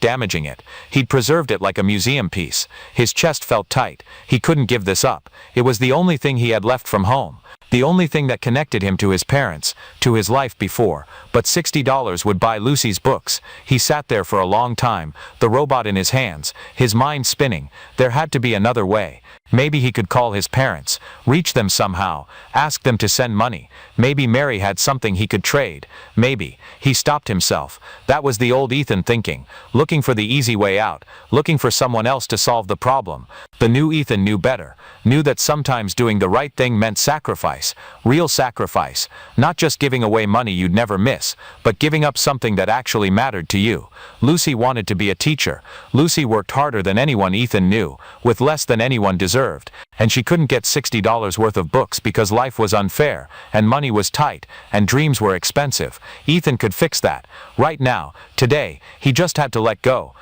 damaging it. He'd preserved it like a museum piece. His chest felt tight. He couldn't give this up. It was the only thing he had left from home. The only thing that connected him to his parents, to his life before. But $60 would buy Lucy's books. He sat there for a long time, the robot in his hands, his mind spinning. There had to be another way. Maybe he could call his parents, reach them somehow, ask them to send money. Maybe Mary had something he could trade. Maybe. He stopped himself. That was the old Ethan thinking, looking for the easy way out, looking for someone else to solve the problem. The new Ethan knew better, knew that sometimes doing the right thing meant sacrifice, real sacrifice, not just giving away money you'd never miss, but giving up something that actually mattered to you. Lucy wanted to be a teacher. Lucy worked harder than anyone Ethan knew, with less than anyone deserved, and she couldn't get $60 worth of books because life was unfair, and money was tight, and dreams were expensive. Ethan could fix that. Right now, today, he just had to let go.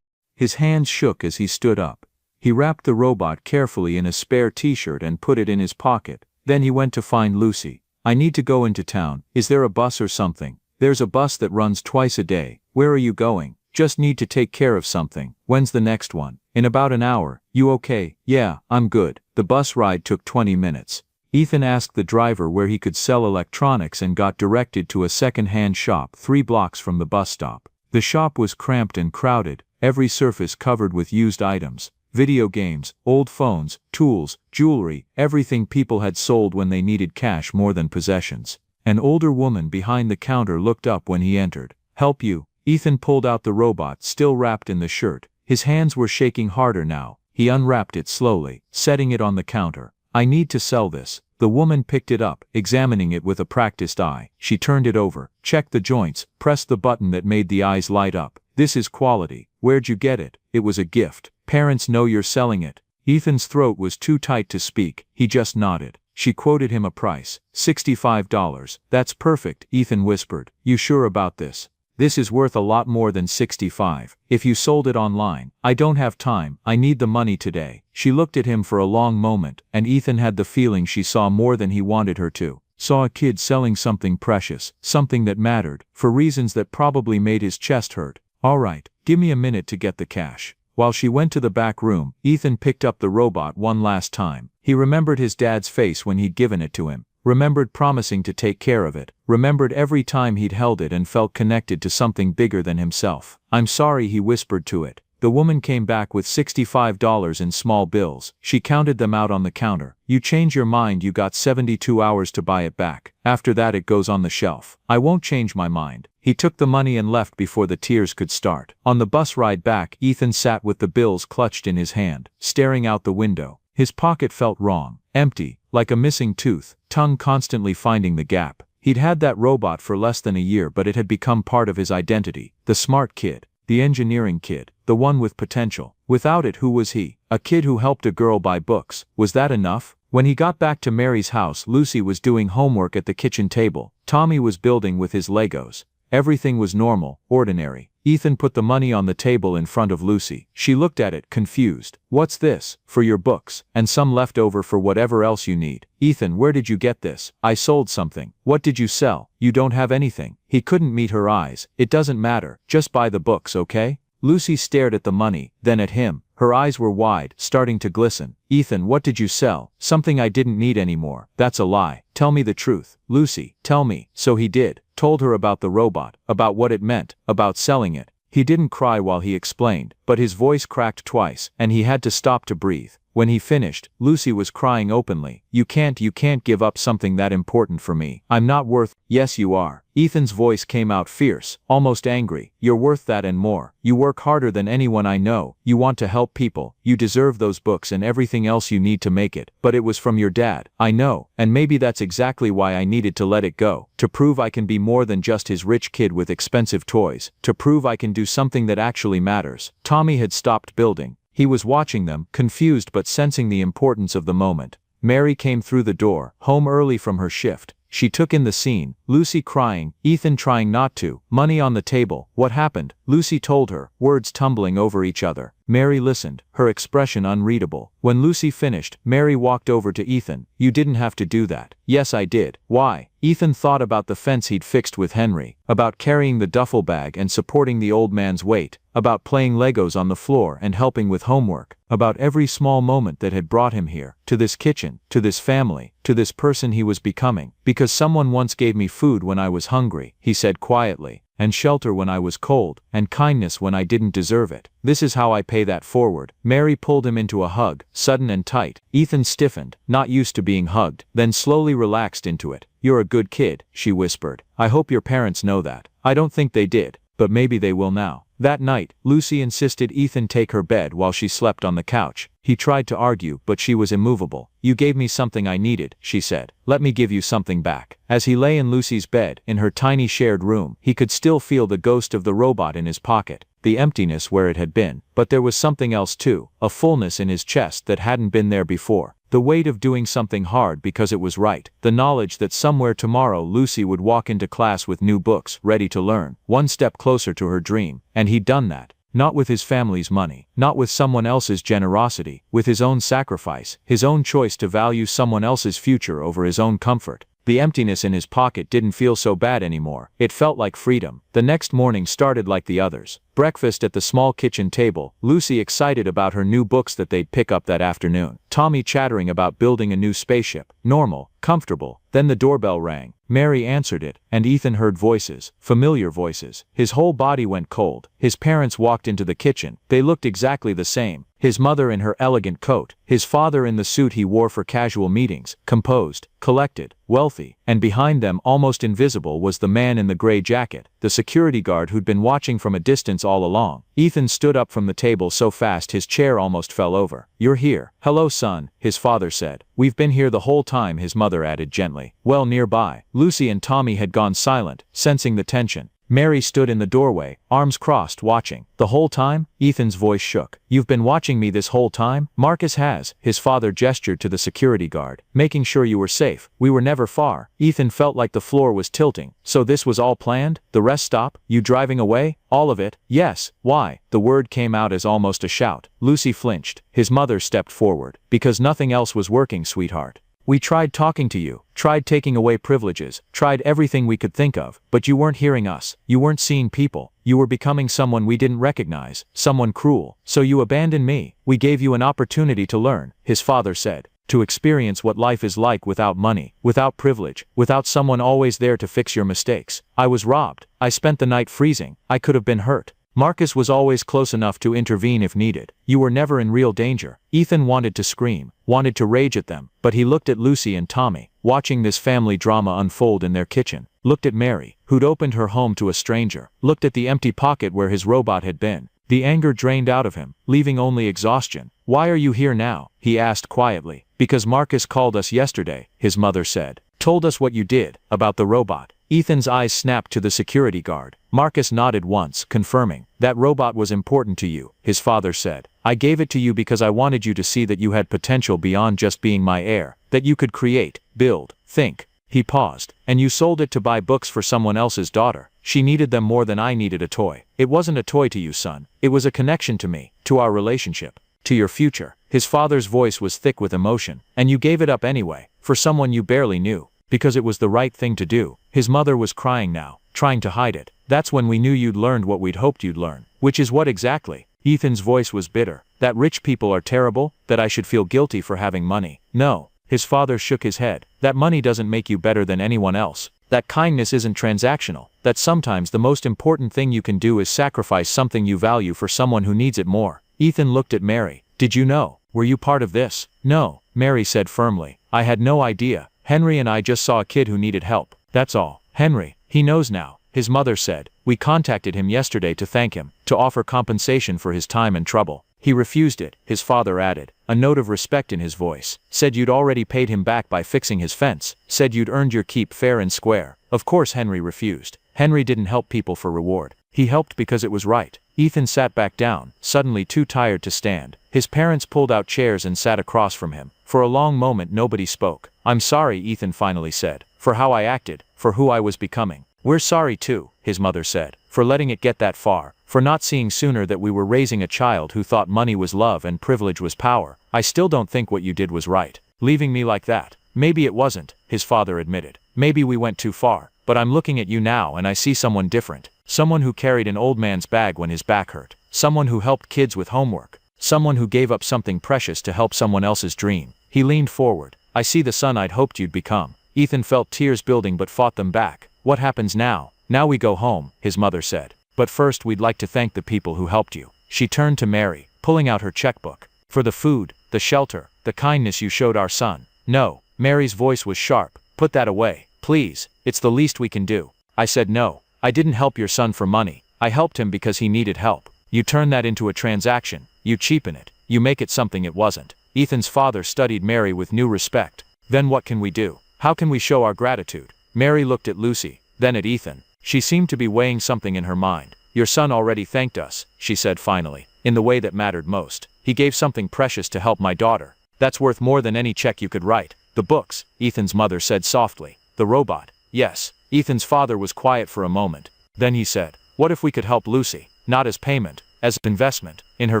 His hands shook as he stood up. He wrapped the robot carefully in a spare t-shirt and put it in his pocket. Then he went to find Lucy. "I need to go into town. Is there a bus or something?" "There's a bus that runs twice a day. Where are you going?" "Just need to take care of something." "When's the next one?" "In about an hour." "You okay?" "Yeah, I'm good." The bus ride took 20 minutes. Ethan asked the driver where he could sell electronics and got directed to a second-hand shop 3 blocks from the bus stop. The shop was cramped and crowded, every surface covered with used items. Video games, old phones, tools, jewelry, everything people had sold when they needed cash more than possessions. An older woman behind the counter looked up when he entered. "Help you?" Ethan pulled out the robot still wrapped in the shirt. His hands were shaking harder now. He unwrapped it slowly, setting it on the counter. "I need to sell this." The woman picked it up, examining it with a practiced eye. She turned it over, checked the joints, pressed the button that made the eyes light up. "This is quality. Where'd you get it?" "It was a gift. Parents know you're selling it." Ethan's throat was too tight to speak. He just nodded. She quoted him a price. $65. "That's perfect," Ethan whispered. "You sure about this?" "This is worth a lot more than 65. If you sold it online." "I don't have time. I need the money today." She looked at him for a long moment, and Ethan had the feeling she saw more than he wanted her to. Saw a kid selling something precious, something that mattered, for reasons that probably made his chest hurt. "All right, give me a minute to get the cash." While she went to the back room, Ethan picked up the robot one last time. He remembered his dad's face when he'd given it to him. Remembered promising to take care of it. Remembered every time he'd held it and felt connected to something bigger than himself. "I'm sorry," he whispered to it. The woman came back with $65 in small bills. She counted them out on the counter. "You change your mind, you got 72 hours to buy it back. After that it goes on the shelf." "I won't change my mind." He took the money and left before the tears could start. On the bus ride back, Ethan sat with the bills clutched in his hand, staring out the window. His pocket felt wrong, empty, like a missing tooth, tongue constantly finding the gap. He'd had that robot for less than a year, but it had become part of his identity. The smart kid. The engineering kid. The one with potential. Without it, who was he? A kid who helped a girl buy books. Was that enough? When he got back to Mary's house, Lucy was doing homework at the kitchen table. Tommy was building with his Legos. Everything was normal, ordinary. Ethan put the money on the table in front of Lucy. She looked at it, confused. What's this? For your books, and some left over for whatever else you need. Ethan, where did you get this? I sold something. What did you sell? You don't have anything. He couldn't meet her eyes. It doesn't matter. Just buy the books, okay? Lucy stared at the money, then at him. Her eyes were wide, starting to glisten. Ethan, what did you sell? Something I didn't need anymore. That's a lie. Tell me the truth. Lucy, tell me. So he did. Told her about the robot, about what it meant, about selling it. He didn't cry while he explained, but his voice cracked twice, and he had to stop to breathe. When he finished, Lucy was crying openly. You can't give up something that important for me. I'm not worth— Yes, you are. Ethan's voice came out fierce, almost angry. You're worth that and more. You work harder than anyone I know. You want to help people. You deserve those books and everything else you need to make it. But it was from your dad. I know, and maybe that's exactly why I needed to let it go. To prove I can be more than just his rich kid with expensive toys. To prove I can do something that actually matters. Tommy had stopped building. He was watching them, confused but sensing the importance of the moment. Mary came through the door, home early from her shift. She took in the scene, Lucy crying, Ethan trying not to, money on the table. What happened? Lucy told her, words tumbling over each other. Mary listened, her expression unreadable. When Lucy finished, Mary walked over to Ethan. You didn't have to do that. Yes, I did. Why? Ethan thought about the fence he'd fixed with Henry, about carrying the duffel bag and supporting the old man's weight, about playing Legos on the floor and helping with homework, about every small moment that had brought him here, to this kitchen, to this family, to this person he was becoming. Because someone once gave me food when I was hungry, he said quietly, and shelter when I was cold, and kindness when I didn't deserve it. This is how I pay that forward. Mary pulled him into a hug, sudden and tight. Ethan stiffened, not used to being hugged, then slowly relaxed into it. You're a good kid, she whispered. I hope your parents know that. I don't think they did, but maybe they will now. That night, Lucy insisted Ethan take her bed while she slept on the couch. He tried to argue, but she was immovable. You gave me something I needed, she said. Let me give you something back. As he lay in Lucy's bed, in her tiny shared room, he could still feel the ghost of the robot in his pocket, the emptiness where it had been. But there was something else too, a fullness in his chest that hadn't been there before. The weight of doing something hard because it was right. The knowledge that somewhere tomorrow Lucy would walk into class with new books, ready to learn, one step closer to her dream. And he'd done that. Not with his family's money, not with someone else's generosity, with his own sacrifice, his own choice to value someone else's future over his own comfort. The emptiness in his pocket didn't feel so bad anymore. It felt like freedom. The next morning started like the others. Breakfast at the small kitchen table, Lucy excited about her new books that they'd pick up that afternoon. Tommy chattering about building a new spaceship. Normal, comfortable. Then the doorbell rang. Mary answered it, and Ethan heard voices, familiar voices. His whole body went cold. His parents walked into the kitchen. They looked exactly the same. His mother in her elegant coat, his father in the suit he wore for casual meetings, composed, collected, wealthy, and behind them, almost invisible, was the man in the gray jacket, the security guard who'd been watching from a distance all along. Ethan stood up from the table so fast his chair almost fell over. You're here. Hello, son, his father said. We've been here the whole time, his mother added gently. Well, nearby. Lucy and Tommy had gone silent, sensing the tension. Mary stood in the doorway, arms crossed, watching. The whole time? Ethan's voice shook. You've been watching me this whole time? Marcus has. His father gestured to the security guard. Making sure you were safe. We were never far. Ethan felt like the floor was tilting. So this was all planned? The rest stop? You driving away? All of it? Yes. Why? The word came out as almost a shout. Lucy flinched. His mother stepped forward. Because nothing else was working, sweetheart. We tried talking to you, tried taking away privileges, tried everything we could think of, but you weren't hearing us, you weren't seeing people, you were becoming someone we didn't recognize, someone cruel, so you abandoned me. We gave you an opportunity to learn, his father said, to experience what life is like without money, without privilege, without someone always there to fix your mistakes. I was robbed, I spent the night freezing, I could have been hurt. Marcus was always close enough to intervene if needed. You were never in real danger. Ethan wanted to scream, wanted to rage at them, but he looked at Lucy and Tommy, watching this family drama unfold in their kitchen, looked at Mary, who'd opened her home to a stranger, looked at the empty pocket where his robot had been. The anger drained out of him, leaving only exhaustion. Why are you here now? He asked quietly. Because Marcus called us yesterday, his mother said. Told us what you did, about the robot. Ethan's eyes snapped to the security guard. Marcus nodded once, confirming. That robot was important to you, his father said. I gave it to you because I wanted you to see that you had potential beyond just being my heir, that you could create, build, think. He paused. And you sold it to buy books for someone else's daughter. She needed them more than I needed a toy. It wasn't a toy to you, son. It was a connection to me, to our relationship, to your future. His father's voice was thick with emotion. And you gave it up anyway, for someone you barely knew, because it was the right thing to do. His mother was crying now, trying to hide it. That's when we knew you'd learned what we'd hoped you'd learn. Which is what exactly? Ethan's voice was bitter. That rich people are terrible, that I should feel guilty for having money. No. His father shook his head. That money doesn't make you better than anyone else. That kindness isn't transactional. That sometimes the most important thing you can do is sacrifice something you value for someone who needs it more. Ethan looked at Mary. Did you know? Were you part of this? No, Mary said firmly. I had no idea. Henry and I just saw a kid who needed help. That's all. Henry, he knows now, his mother said. We contacted him yesterday to thank him, to offer compensation for his time and trouble. He refused it, his father added, a note of respect in his voice. Said you'd already paid him back by fixing his fence. Said you'd earned your keep fair and square. Of course Henry refused. Henry didn't help people for reward. He helped because it was right. Ethan sat back down, suddenly too tired to stand. His parents pulled out chairs and sat across from him. For a long moment nobody spoke. I'm sorry, Ethan finally said, for how I acted, for who I was becoming. We're sorry too, his mother said, for letting it get that far, for not seeing sooner that we were raising a child who thought money was love and privilege was power. I still don't think what you did was right. Leaving me like that. Maybe it wasn't, his father admitted. Maybe we went too far, but I'm looking at you now and I see someone different. Someone who carried an old man's bag when his back hurt. Someone who helped kids with homework. Someone who gave up something precious to help someone else's dream. He leaned forward. I see the son I'd hoped you'd become. Ethan felt tears building but fought them back. What happens now? Now we go home, his mother said. But first we'd like to thank the people who helped you. She turned to Mary, pulling out her checkbook. For the food, the shelter, the kindness you showed our son. No, Mary's voice was sharp. Put that away, please. It's the least we can do. I said no. I didn't help your son for money. I helped him because he needed help. You turn that into a transaction. You cheapen it. You make it something it wasn't. Ethan's father studied Mary with new respect. Then what can we do? How can we show our gratitude? Mary looked at Lucy, then at Ethan. She seemed to be weighing something in her mind. Your son already thanked us, she said finally, in the way that mattered most. He gave something precious to help my daughter. That's worth more than any check you could write. The books, Ethan's mother said softly. The robot. Yes. Ethan's father was quiet for a moment. Then he said, what if we could help Lucy? Not as payment, as investment, in her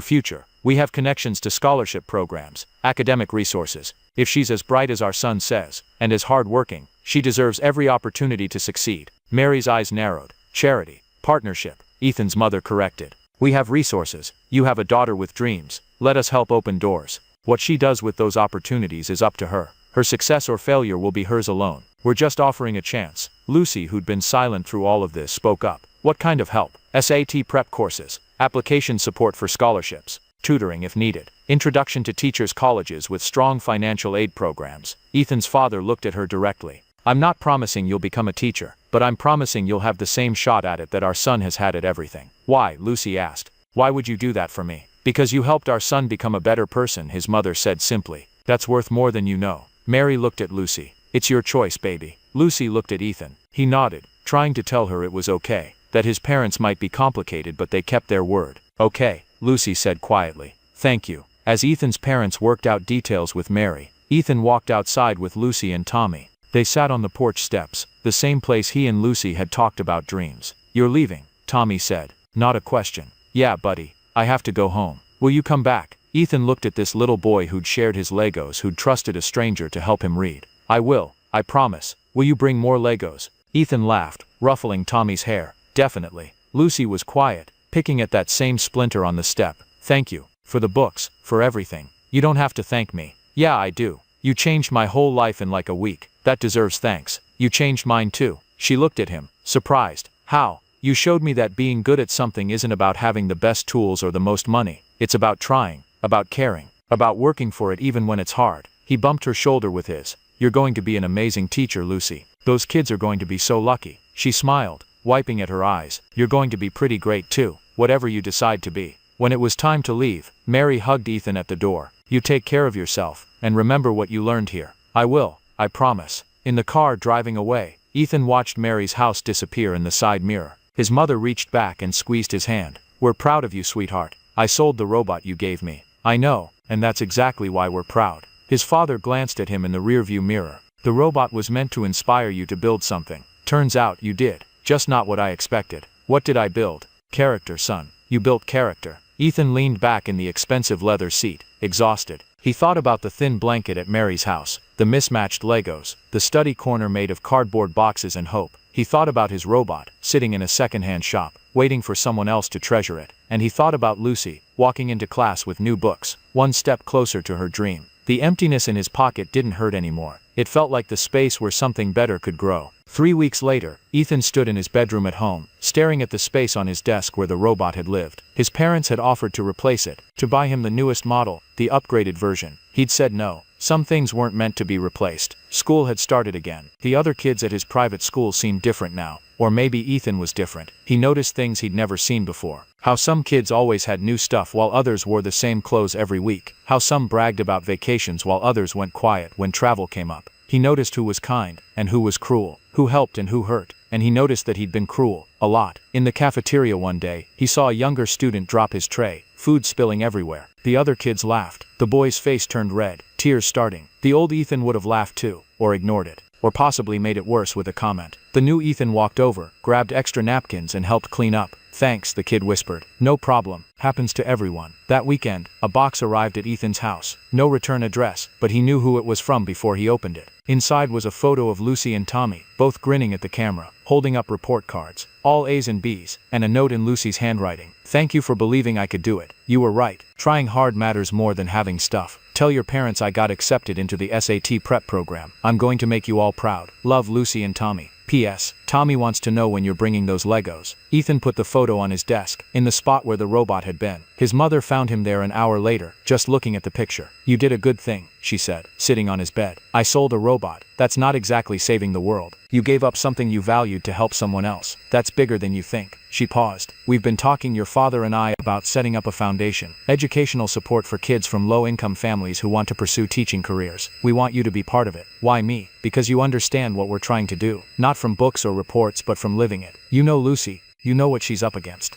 future. We have connections to scholarship programs, academic resources. If she's as bright as our son says, and as hard-working, she deserves every opportunity to succeed. Mary's eyes narrowed. Charity. Partnership. Ethan's mother corrected. We have resources. You have a daughter with dreams. Let us help open doors. What she does with those opportunities is up to her. Her success or failure will be hers alone. We're just offering a chance. Lucy, who'd been silent through all of this, spoke up. What kind of help? SAT prep courses. Application support for scholarships. Tutoring if needed. Introduction to teachers' colleges with strong financial aid programs. Ethan's father looked at her directly. I'm not promising you'll become a teacher, but I'm promising you'll have the same shot at it that our son has had at everything. Why? Lucy asked. Why would you do that for me? Because you helped our son become a better person, his mother said simply. That's worth more than you know. Mary looked at Lucy. It's your choice, baby. Lucy looked at Ethan. He nodded, trying to tell her it was okay, that his parents might be complicated but they kept their word. Okay, Lucy said quietly. Thank you. As Ethan's parents worked out details with Mary, Ethan walked outside with Lucy and Tommy. They sat on the porch steps, the same place he and Lucy had talked about dreams. You're leaving, Tommy said. Not a question. Yeah, buddy. I have to go home. Will you come back? Ethan looked at this little boy who'd shared his Legos, who'd trusted a stranger to help him read. I will, I promise. Will you bring more Legos? Ethan laughed, ruffling Tommy's hair. Definitely. Lucy was quiet, picking at that same splinter on the step. Thank you. For the books, for everything. You don't have to thank me. Yeah, I do. You changed my whole life in like a week. That deserves thanks. You changed mine too. She looked at him, surprised. How? You showed me that being good at something isn't about having the best tools or the most money. It's about trying, about caring, about working for it even when it's hard. He bumped her shoulder with his. You're going to be an amazing teacher, Lucy. Those kids are going to be so lucky. She smiled, wiping at her eyes. You're going to be pretty great too, whatever you decide to be. When it was time to leave, Mary hugged Ethan at the door. You take care of yourself, and remember what you learned here. I will, I promise. In the car driving away, Ethan watched Mary's house disappear in the side mirror. His mother reached back and squeezed his hand. We're proud of you, sweetheart. I sold the robot you gave me. I know, and that's exactly why we're proud. His father glanced at him in the rearview mirror. The robot was meant to inspire you to build something. Turns out you did. Just not what I expected. What did I build? Character, son. You built character. Ethan leaned back in the expensive leather seat, exhausted. He thought about the thin blanket at Mary's house, the mismatched Legos, the study corner made of cardboard boxes and hope. He thought about his robot, sitting in a secondhand shop, waiting for someone else to treasure it. And he thought about Lucy, walking into class with new books, one step closer to her dream. The emptiness in his pocket didn't hurt anymore. It felt like the space where something better could grow. 3 weeks later, Ethan stood in his bedroom at home, staring at the space on his desk where the robot had lived. His parents had offered to replace it, to buy him the newest model, the upgraded version. He'd said no. Some things weren't meant to be replaced. School had started again. The other kids at his private school seemed different now. Or maybe Ethan was different. He noticed things he'd never seen before. How some kids always had new stuff while others wore the same clothes every week. How some bragged about vacations while others went quiet when travel came up. He noticed who was kind, and who was cruel, who helped and who hurt, and he noticed that he'd been cruel, a lot. In the cafeteria one day, he saw a younger student drop his tray, food spilling everywhere. The other kids laughed. The boy's face turned red, tears starting. The old Ethan would have laughed too, or ignored it, or possibly made it worse with a comment. The new Ethan walked over, grabbed extra napkins and helped clean up. "Thanks," the kid whispered. "No problem. Happens to everyone." That weekend, a box arrived at Ethan's house. No return address, but he knew who it was from before he opened it. Inside was a photo of Lucy and Tommy, both grinning at the camera, holding up report cards, all A's and B's, and a note in Lucy's handwriting. "Thank you for believing I could do it. You were right. Trying hard matters more than having stuff. Tell your parents I got accepted into the SAT prep program. I'm going to make you all proud. Love, Lucy and Tommy. P.S. Tommy wants to know when you're bringing those Legos." Ethan put the photo on his desk, in the spot where the robot had been. His mother found him there an hour later, just looking at the picture. "You did a good thing," she said, sitting on his bed. "I sold a robot. That's not exactly saving the world. You gave up something you valued to help someone else. That's bigger than you think." She paused. "We've been talking, your father and I, about setting up a foundation. Educational support for kids from low-income families who want to pursue teaching careers. We want you to be part of it." "Why me?" "Because you understand what we're trying to do. Not from books or reports but from living it. You know Lucy. You know what she's up against.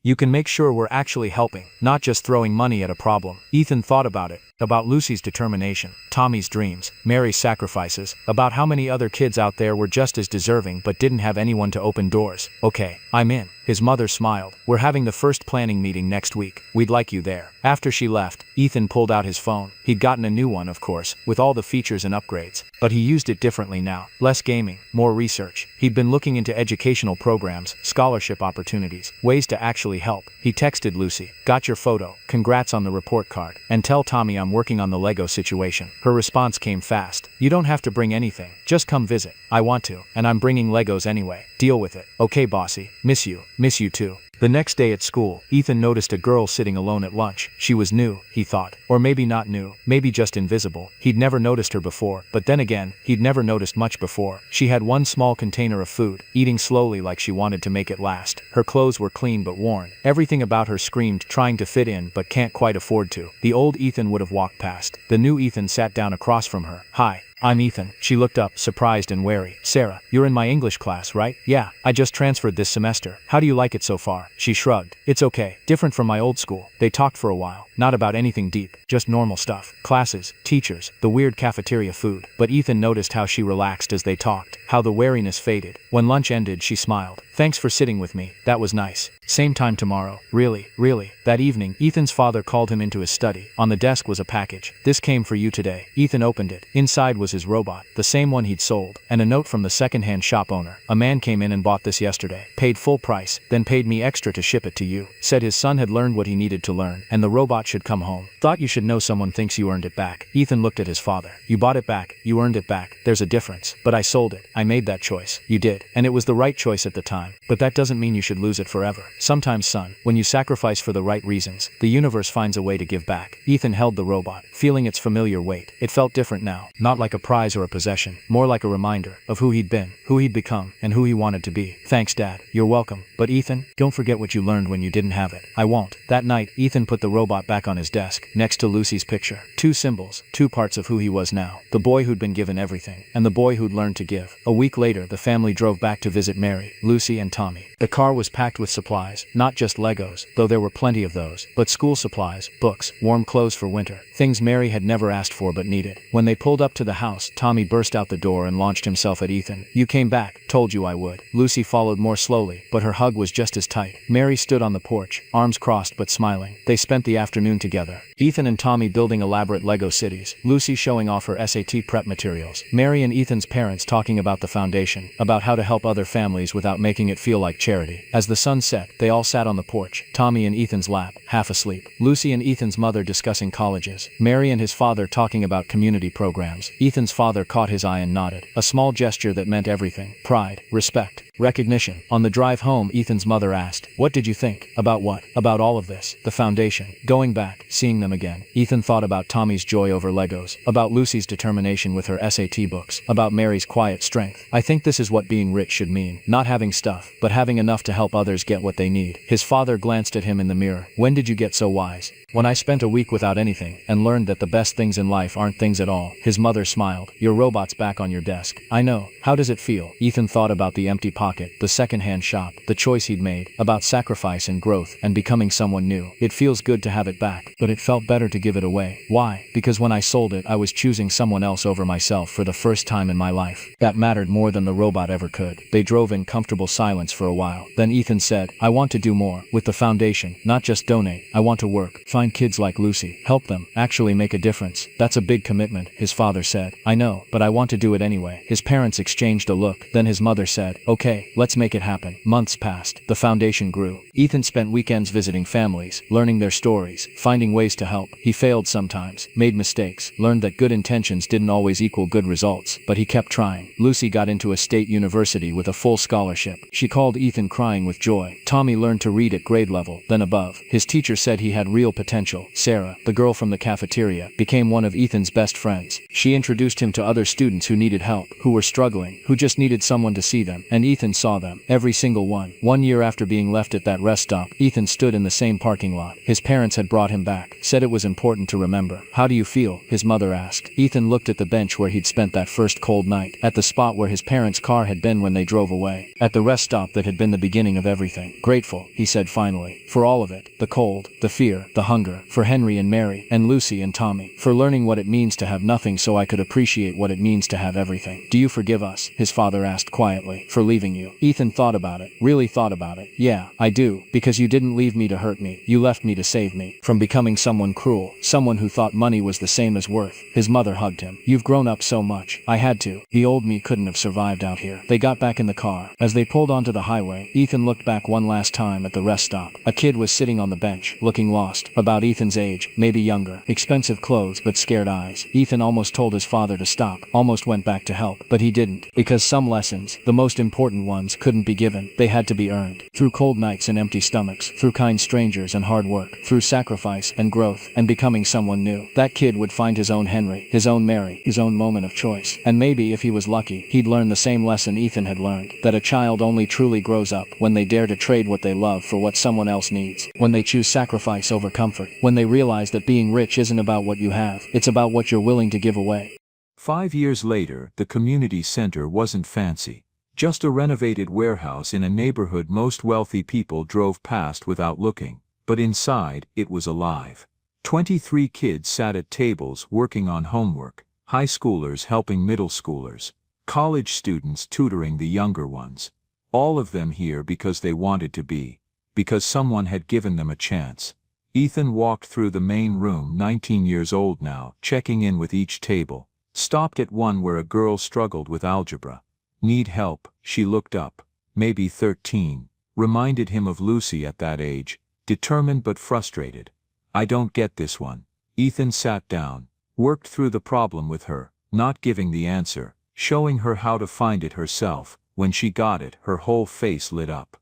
You can make sure we're actually helping, not just throwing money at a problem." Ethan thought about it, about Lucy's determination, Tommy's dreams, Mary's sacrifices, about how many other kids out there were just as deserving but didn't have anyone to open doors. "Okay, I'm in." His mother smiled. "We're having the first planning meeting next week. We'd like you there." After she left, Ethan pulled out his phone. He'd gotten a new one, of course, with all the features and upgrades. But he used it differently now. Less gaming, more research. He'd been looking into educational programs, scholarship opportunities, ways to actually help. He texted Lucy, "Got your photo. Congrats on the report card. And tell Tommy I'm working on the Lego situation." Her response came fast. "You don't have to bring anything. Just come visit. I want to, and I'm bringing Legos anyway. Deal with it." "Okay, bossy. Miss you. Miss you too." The next day at school, Ethan noticed a girl sitting alone at lunch. She was new, he thought. Or maybe not new, maybe just invisible. He'd never noticed her before, but then again, he'd never noticed much before. She had one small container of food, eating slowly like she wanted to make it last. Her clothes were clean but worn. Everything about her screamed trying to fit in but can't quite afford to. The old Ethan would have walked past. The new Ethan sat down across from her. "Hi. I'm Ethan." She looked up, surprised and wary. "Sarah, you're in my English class, right?" "Yeah, I just transferred this semester. How do you like it so far?" She shrugged. "It's okay. Different from my old school." They talked for a while, not about anything deep, just normal stuff. Classes, teachers, the weird cafeteria food. But Ethan noticed how she relaxed as they talked, how the wariness faded. When lunch ended, she smiled. "Thanks for sitting with me. That was nice. Same time tomorrow." "Really, really." That evening, Ethan's father called him into his study. On the desk was a package. "This came for you today." Ethan opened it. Inside was his robot, the same one he'd sold, and a note from the second-hand shop owner. "A man came in and bought this yesterday. Paid full price, then paid me extra to ship it to you. Said his son had learned what he needed to learn, and the robot should come home. Thought you should know someone thinks you earned it back." Ethan looked at his father. "You bought it back, you earned it back. There's a difference. But I sold it. I made that choice." "You did, and it was the right choice at the time. But that doesn't mean you should lose it forever. Sometimes, son, when you sacrifice for the right reasons, the universe finds a way to give back." Ethan held the robot, feeling its familiar weight. It felt different now, not like a prize or a possession, more like a reminder of who he'd been, who he'd become, and who he wanted to be. "Thanks, Dad." "You're welcome. But Ethan, don't forget what you learned when you didn't have it." "I won't." That night, Ethan put the robot back on his desk, next to Lucy's picture. Two symbols, two parts of who he was now. The boy who'd been given everything, and the boy who'd learned to give. A A week later, the family drove back to visit Mary, Lucy, and Tommy. The car was packed with supplies, not just Legos, though there were plenty of those, but school supplies, books, warm clothes for winter, things Mary had never asked for but needed. When they pulled up to the house, Tommy burst out the door and launched himself at Ethan. "You came back, told you I would." Lucy followed more slowly, but her hug was just as tight. Mary stood on the porch, arms crossed but smiling. They spent the afternoon together. Ethan and Tommy building elaborate Lego cities, Lucy showing off her SAT prep materials, Mary and Ethan's parents talking about the foundation, about how to help other families without making it feel like charity. As the sun set, they all sat on the porch, Tommy in Ethan's lap, half asleep. Lucy and Ethan's mother discussing colleges, Mary and his father talking about community programs. Ethan's father caught his eye and nodded, a small gesture that meant everything: pride, respect, recognition. On the drive home, Ethan's mother asked, "What did you think?" "About what?" "About all of this. The foundation. Going back, seeing them again." Ethan thought about Tommy's joy over Legos, about Lucy's determination with her SAT books, about Mary's quiet strength. "I think this is what being rich should mean. Not having stuff, but having enough to help others get what they need." His father glanced at him in the mirror. "When did you get so wise?" "When I spent a week without anything, and learned that the best things in life aren't things at all." His mother smiled. "Your robot's back on your desk." "I know. How does it feel?" Ethan thought about the empty pocket, the secondhand shop, the choice he'd made, about sacrifice and growth, and becoming someone new. "It feels good to have it back, but it felt better to give it away." "Why?" "Because when I sold it, I was choosing someone else over myself for the first time in my life. That mattered more than the robot ever could." They drove in comfortable silence for a while. Then Ethan said, "I want to do more, with the foundation, not just donate. I want to work, find kids like Lucy, help them, actually make a difference." "That's a big commitment," his father said. "I know, but I want to do it anyway." His parents exchanged a look, then his mother said, "Okay, let's make it happen." Months passed. The foundation grew. Ethan spent weekends visiting families, learning their stories, finding ways to help. He failed sometimes, made mistakes, learned that good intentions didn't always equal good results, but he kept trying. Lucy got into a state university with a full scholarship. She called Ethan crying with joy. Tommy learned to read at grade level, then above. His teacher said he had real potential. Sarah, the girl from the cafeteria, became one of Ethan's best friends. She introduced him to other students who needed help, who were struggling, who just needed someone to see them, and Ethan saw them, every single one. 1 year after being left at that rest stop, Ethan stood in the same parking lot. His parents had brought him back, said it was important to remember. "How do you feel?" his mother asked. Ethan looked at the bench where he'd spent that first cold night, at the spot where his parents' car had been when they drove away, at the rest stop that had been the beginning of everything. "Grateful," he said finally, "for all of it, the cold, the fear, the hunger, for Henry and Mary, and Lucy and Tommy, for learning what it means to have nothing so I could appreciate what it means to have everything." "Do you forgive us?" his father asked quietly, "for leaving you?" Ethan thought about it, really thought about it. "Yeah, I do, because you didn't leave me to hurt me, you left me to save me, from becoming someone cruel, someone who thought money was the same as worth." His mother hugged him. "You've grown up so much. I had to. The old me couldn't have survived out here." They got back in the car. As they pulled onto the highway, Ethan looked back one last time at the rest stop. A kid was sitting on the bench, looking lost, about Ethan's age, maybe younger, expensive clothes but scared eyes. Ethan almost told his father to stop, almost went back to help, but he didn't, because some lessons, the most important ones, couldn't be given. They had to be earned. Through cold nights and empty stomachs, through kind strangers and hard work, through sacrifice and growth, and becoming someone new. That kid would find his own Henry, his own Mary, his own moment of choice. And maybe, if he was lucky, he'd learn the same lesson Ethan had learned, that a child only truly grows up when they dare to trade what they love for what someone else needs, when they choose sacrifice over comfort, when they realize that being rich isn't about what you have, it's about what you're willing to give away. 5 years later, the community center wasn't fancy. Just a renovated warehouse in a neighborhood most wealthy people drove past without looking. But inside, it was alive. 23 kids sat at tables working on homework, high schoolers helping middle schoolers, college students tutoring the younger ones. All of them here because they wanted to be, because someone had given them a chance. Ethan walked through the main room, 19 years old now, checking in with each table. Stopped at one where a girl struggled with algebra. "Need help?" She looked up. Maybe 13. Reminded him of Lucy at that age, determined but frustrated. "I don't get this one." Ethan sat down, worked through the problem with her, not giving the answer, showing her how to find it herself. When she got it, her whole face lit up.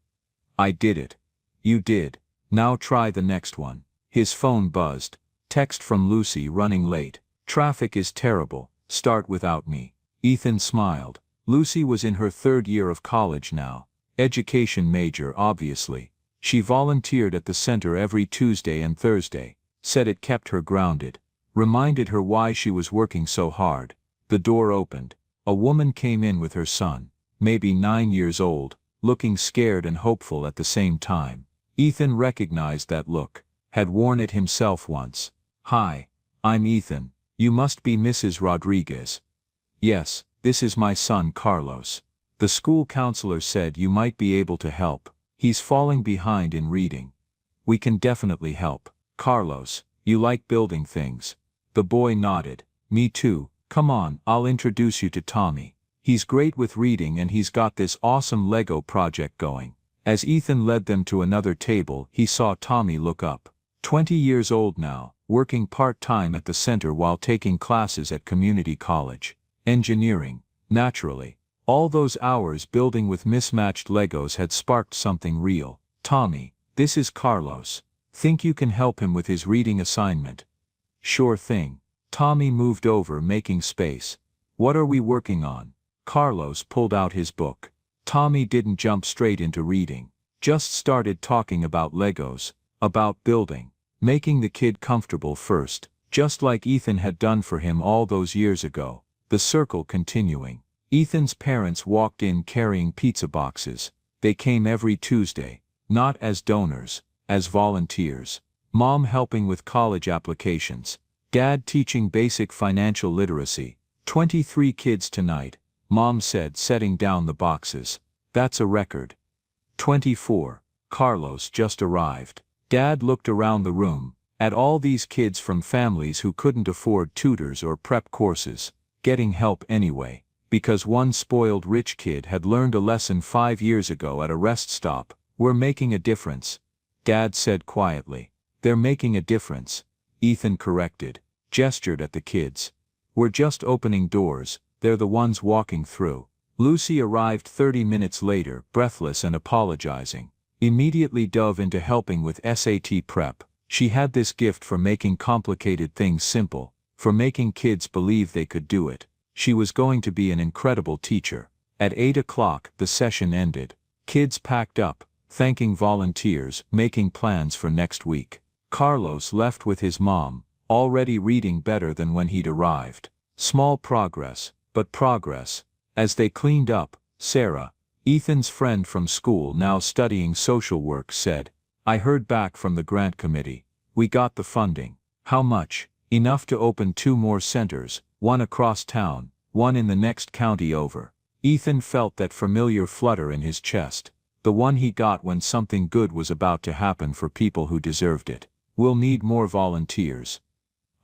"I did it." "You did. Now try the next one." His phone buzzed. Text from Lucy: "Running late. Traffic is terrible. Start without me." Ethan smiled. Lucy was in her 3rd year of college now. Education major, obviously. She volunteered at the center every Tuesday and Thursday. Said it kept her grounded. Reminded her why she was working so hard. The door opened. A woman came in with her son, maybe 9 years old, looking scared and hopeful at the same time. Ethan recognized that look, had worn it himself once. "Hi, I'm Ethan. You must be Mrs. Rodriguez." "Yes, this is my son Carlos. The school counselor said you might be able to help. He's falling behind in reading." "We can definitely help. Carlos, you like building things?" The boy nodded. "Me too. Come on, I'll introduce you to Tommy. He's great with reading and he's got this awesome Lego project going." As Ethan led them to another table, he saw Tommy look up. 20 years old now, working part-time at the center while taking classes at community college. Engineering. Naturally. All those hours building with mismatched Legos had sparked something real. "Tommy, this is Carlos. Think you can help him with his reading assignment?" "Sure thing." Tommy moved over, making space. "What are we working on?" Carlos pulled out his book. Tommy didn't jump straight into reading. Just started talking about Legos, about building, making the kid comfortable first, just like Ethan had done for him all those years ago. The circle continuing. Ethan's parents walked in carrying pizza boxes. They came every Tuesday, not as donors, as volunteers. Mom helping with college applications. Dad teaching basic financial literacy. 23 kids tonight, Mom said, setting down the boxes. "That's a record." 24. Carlos just arrived. Dad looked around the room, at all these kids from families who couldn't afford tutors or prep courses, getting help anyway, because one spoiled rich kid had learned a lesson 5 years ago at a rest stop. "We're making a difference," Dad said quietly. "They're making a difference," Ethan corrected, gestured at the kids. "We're just opening doors, they're the ones walking through." Lucy arrived 30 minutes later, breathless and apologizing. Immediately dove into helping with SAT prep. She had this gift for making complicated things simple, for making kids believe they could do it. She was going to be an incredible teacher. At 8 o'clock, the session ended. Kids packed up, thanking volunteers, making plans for next week. Carlos left with his mom, already reading better than when he'd arrived. Small progress, but progress. As they cleaned up, Sarah, Ethan's friend from school now studying social work, said, "I heard back from the grant committee. We got the funding." "How much?" "Enough to open 2 more centers, one across town, one in the next county over." Ethan felt that familiar flutter in his chest, the one he got when something good was about to happen for people who deserved it. "We'll need more volunteers.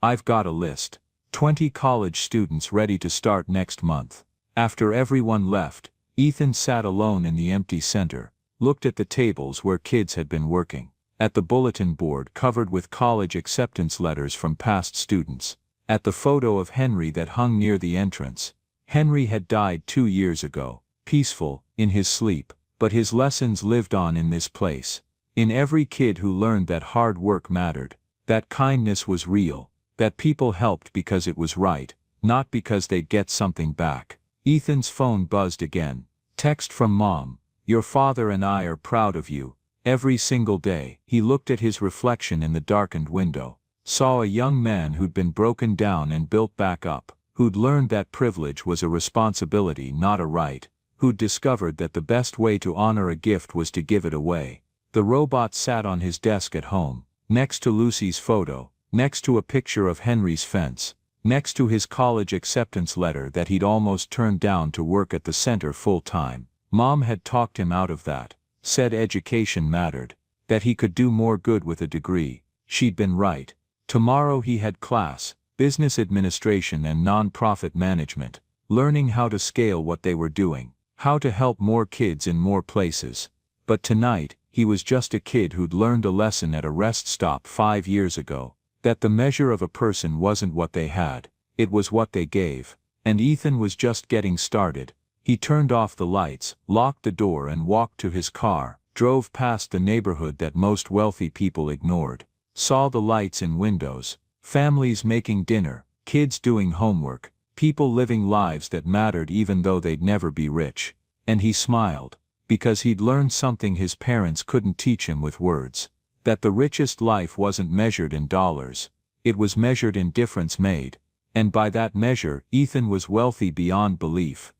I've got a list. 20 college students ready to start next month." After everyone left, Ethan sat alone in the empty center, looked at the tables where kids had been working, at the bulletin board covered with college acceptance letters from past students, at the photo of Henry that hung near the entrance. Henry had died 2 years ago, peaceful, in his sleep, but his lessons lived on in this place. In every kid who learned that hard work mattered, that kindness was real, that people helped because it was right, not because they'd get something back. Ethan's phone buzzed again. Text from Mom, "Your father and I are proud of you." Every single day, he looked at his reflection in the darkened window, saw a young man who'd been broken down and built back up, who'd learned that privilege was a responsibility, not a right, who'd discovered that the best way to honor a gift was to give it away. The robot sat on his desk at home, next to Lucy's photo, next to a picture of Henry's fence, next to his college acceptance letter that he'd almost turned down to work at the center full-time. Mom had talked him out of that, said education mattered, that he could do more good with a degree. She'd been right. Tomorrow he had class, business administration and non-profit management, learning how to scale what they were doing, how to help more kids in more places. But tonight, he was just a kid who'd learned a lesson at a rest stop 5 years ago. That the measure of a person wasn't what they had, it was what they gave. And Ethan was just getting started. He turned off the lights, locked the door and walked to his car, drove past the neighborhood that most wealthy people ignored, saw the lights in windows, families making dinner, kids doing homework, people living lives that mattered even though they'd never be rich. And he smiled, because he'd learned something his parents couldn't teach him with words. That the richest life wasn't measured in dollars, it was measured in difference made. And by that measure, Ethan was wealthy beyond belief.